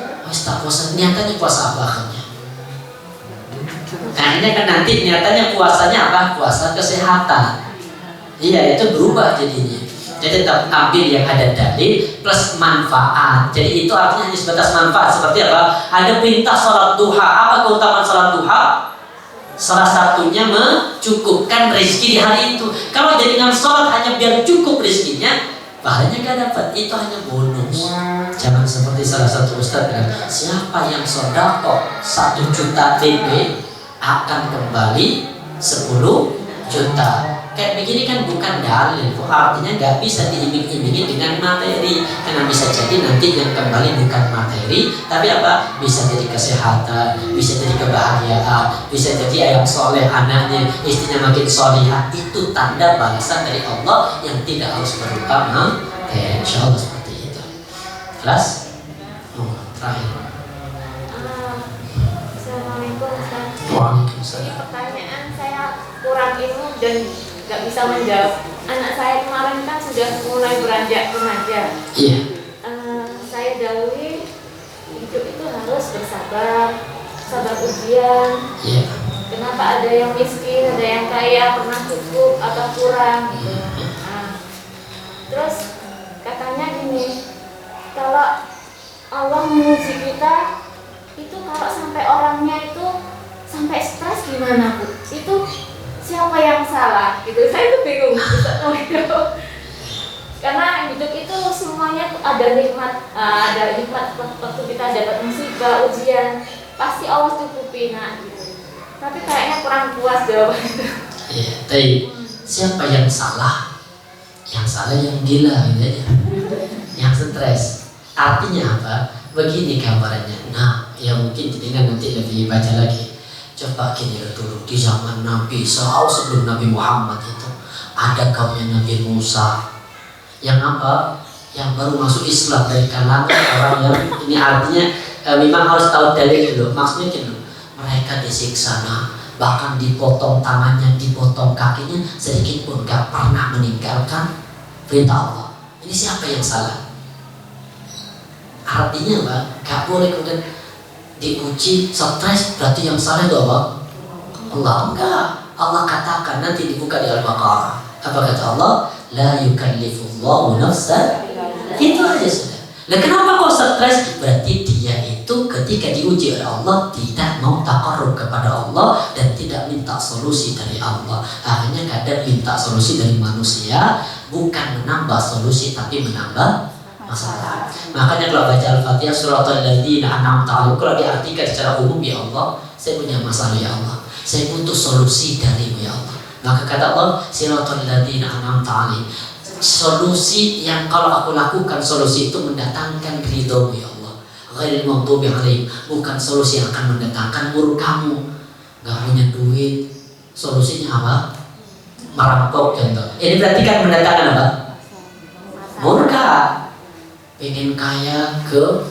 tak puasa, niatannya puasa apa akhirnya? Akhirnya kan nanti niatannya puasanya apa? Puasa kesehatan. Iya, itu berubah jadinya. Jadi tetap ambil yang ada dalil plus manfaat. Jadi itu artinya hanya sebatas manfaat. Seperti apa? Ada perintah sholat duha. Apa keutamaan sholat duha? Salah satunya mencukupkan rezeki di hari itu. Kalau jadikan sholat hanya biar cukup rezekinya, pahalanya gak dapat. Itu hanya bonus. Jangan seperti salah satu ustaz kan, siapa yang sedekah 1 juta DP akan kembali 10 juta. Kayak begini kan bukan dalil, artinya nggak bisa diiming-imingi dengan materi, karena bisa jadi nanti yang kembali bukan materi, tapi apa? Bisa jadi kesehatan, bisa jadi kebahagiaan, bisa jadi yang soleh anaknya, istrinya makin solihah. Itu tanda balasan dari Allah yang tidak harus berupa materi. Insya Allah seperti itu. Kelas? Terakhir. Assalamualaikum Ustaz. Waalaikumsalam. Ini pertanyaan saya kurang ilmu dan nggak bisa menjawab. Anak saya kemarin kan sudah mulai beranjak remaja. Iya. Saya dahului hidup itu harus bersabar, sabar ujian. Iya. Kenapa ada yang miskin, ada yang kaya, pernah cukup atau kurang gitu. Terus katanya gini, kalau Allah menguji kita itu kalau sampai orangnya itu sampai stres gimana Bu? Itu siapa yang salah? Gitu. Saya tuh bingung. Karena hidup itu semuanya tuh ada nikmat waktu kita dapat musibah, ujian, pasti Allah cukupi gitu. Tapi kayaknya kurang puas jawaban itu. Iya, tapi siapa yang salah? Yang salah yang gila gitu aja. Yang stres. Artinya apa? Begini gambarannya. Nah, ya mungkin jenengan nanti lebih baca lagi. Coba gini dulu di zaman Nabi, jauh sebelum Nabi Muhammad itu ada kaumnya Nabi Musa yang apa? Yang baru masuk Islam dari kalangan orang yang ini artinya memang harus tahu dalil dulu. Maksudnya gitu, mereka disiksa, bahkan dipotong tangannya, dipotong kakinya, sedikit pun gak pernah meninggalkan perintah Allah. Ini siapa yang salah? Artinya apa? Gak boleh kemudian diuji stres, berarti yang salah itu apa? Allah. Enggak. Allah katakan nanti dibuka di Al-Baqarah. Apa kata Allah? La yukallifullahu nafsan. Itu aja sudah. Nah, kenapa kok stres? Berarti dia itu ketika diuji oleh Allah tidak mau taqarrub kepada Allah dan tidak minta solusi dari Allah. Akhirnya kadang minta solusi dari manusia, bukan menambah solusi tapi menambah masalah. Makanya kalau baca Al-Fatihah suratul ladzina an'amta 'alaihim, kalau diartikan secara umum, ya Allah, saya punya masalah ya Allah, saya butuh solusi darimu ya Allah. Maka kata Allah, suratul ladzina an'amta 'alaihim, solusi yang kalau aku lakukan, solusi itu mendatangkan ridhomu ya Allah. Ghairil maghdubi 'alaihim, bukan solusi yang akan mendatangkan murkamu. Gak punya duit, solusinya apa? Merampok contoh. Ini berarti kan mendatangkan apa? Murka. Pengen kaya ke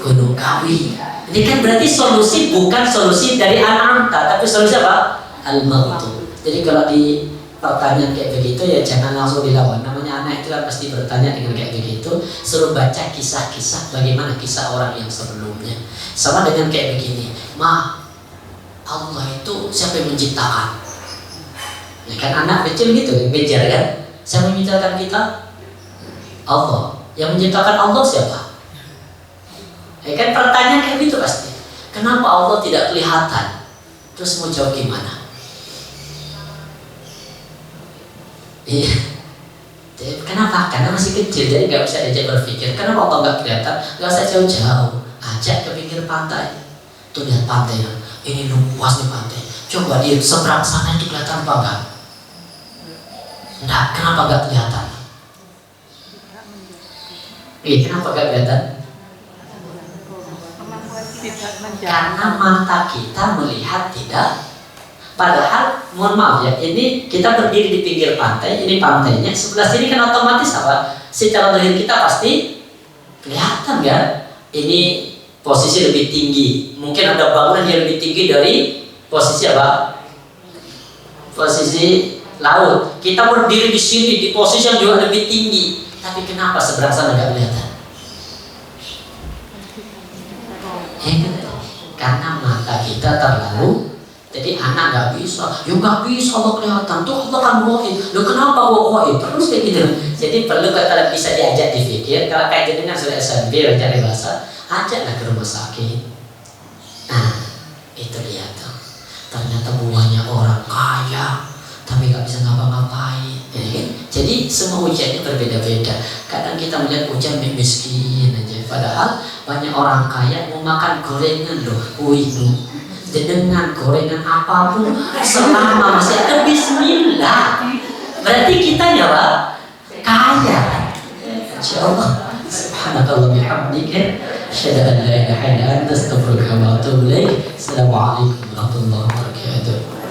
Gunung Kawi. Ini kan berarti solusi bukan solusi dari An'amta, tapi solusi apa? Al-Maghdu. Jadi kalau di pertanyaan kayak begitu ya jangan langsung dilawan. Namanya anak itu kan pasti bertanya dengan kayak begitu. Suruh baca kisah-kisah bagaimana kisah orang yang sebelumnya. Sama dengan kayak begini. Allah itu siapa yang menciptakan? Ya kan anak kecil gitu yang belajar kan. Siapa yang menciptakan kita? Allah. Yang menciptakan Allah siapa? Ya kan pertanyaan kayak gitu pasti. Kenapa Allah tidak kelihatan? Terus mau jawab gimana? Iya. Kenapa? Karena masih kecil, jadi nggak bisa diajak berpikir. Kenapa Allah nggak kelihatan? Nggak usah jauh-jauh. Ajak ke pinggir pantai. Tuh lihat pantai. Ini luas nih pantai. Coba di seberang sana itu kelihatan apa enggak? Enggak, kenapa enggak kelihatan? Kenapa enggak kelihatan? Karena mata kita melihat tidak. Padahal, mohon maaf ya, ini kita berdiri di pinggir pantai, ini pantainya, sebelah sini kan otomatis apa? Secara zahir kita pasti kelihatan kan? Ini posisi lebih tinggi. Mungkin ada bangunan yang lebih tinggi dari posisi apa? Posisi laut. Kita berdiri di sini di posisi yang juga lebih tinggi. Tapi kenapa seberang sana nggak kelihatan? Karena mata kita terlalu. Jadi anak nggak bisa, ya nggak bisa Allah kelihatan. Tuh Allah kan bohong. Lo kenapa bohong? Terus kayak gitu. Jadi perlu kalau bisa diajak dipikir. Kalau kayak dengan sudah SMP cari bahasa, ajaklah ke rumah sakit. Nah, itu dia tuh. Ternyata buahnya orang kaya, tapi nggak bisa ngapa-ngapain. Jadi semua ujiannya berbeda-beda. Kadang kita melihat ujian miskin aja, padahal banyak orang kaya mau makan gorengan loh, dengan gorengan apapun selama masih ada bismillah. Berarti kita ya Pak kaya. Insyaallah. Subhanakallah bihamdika asyhadu an la ilaha illa anta astaghfiruka wa atubu ilaik. Assalamualaikum warahmatullahi wabarakatuh.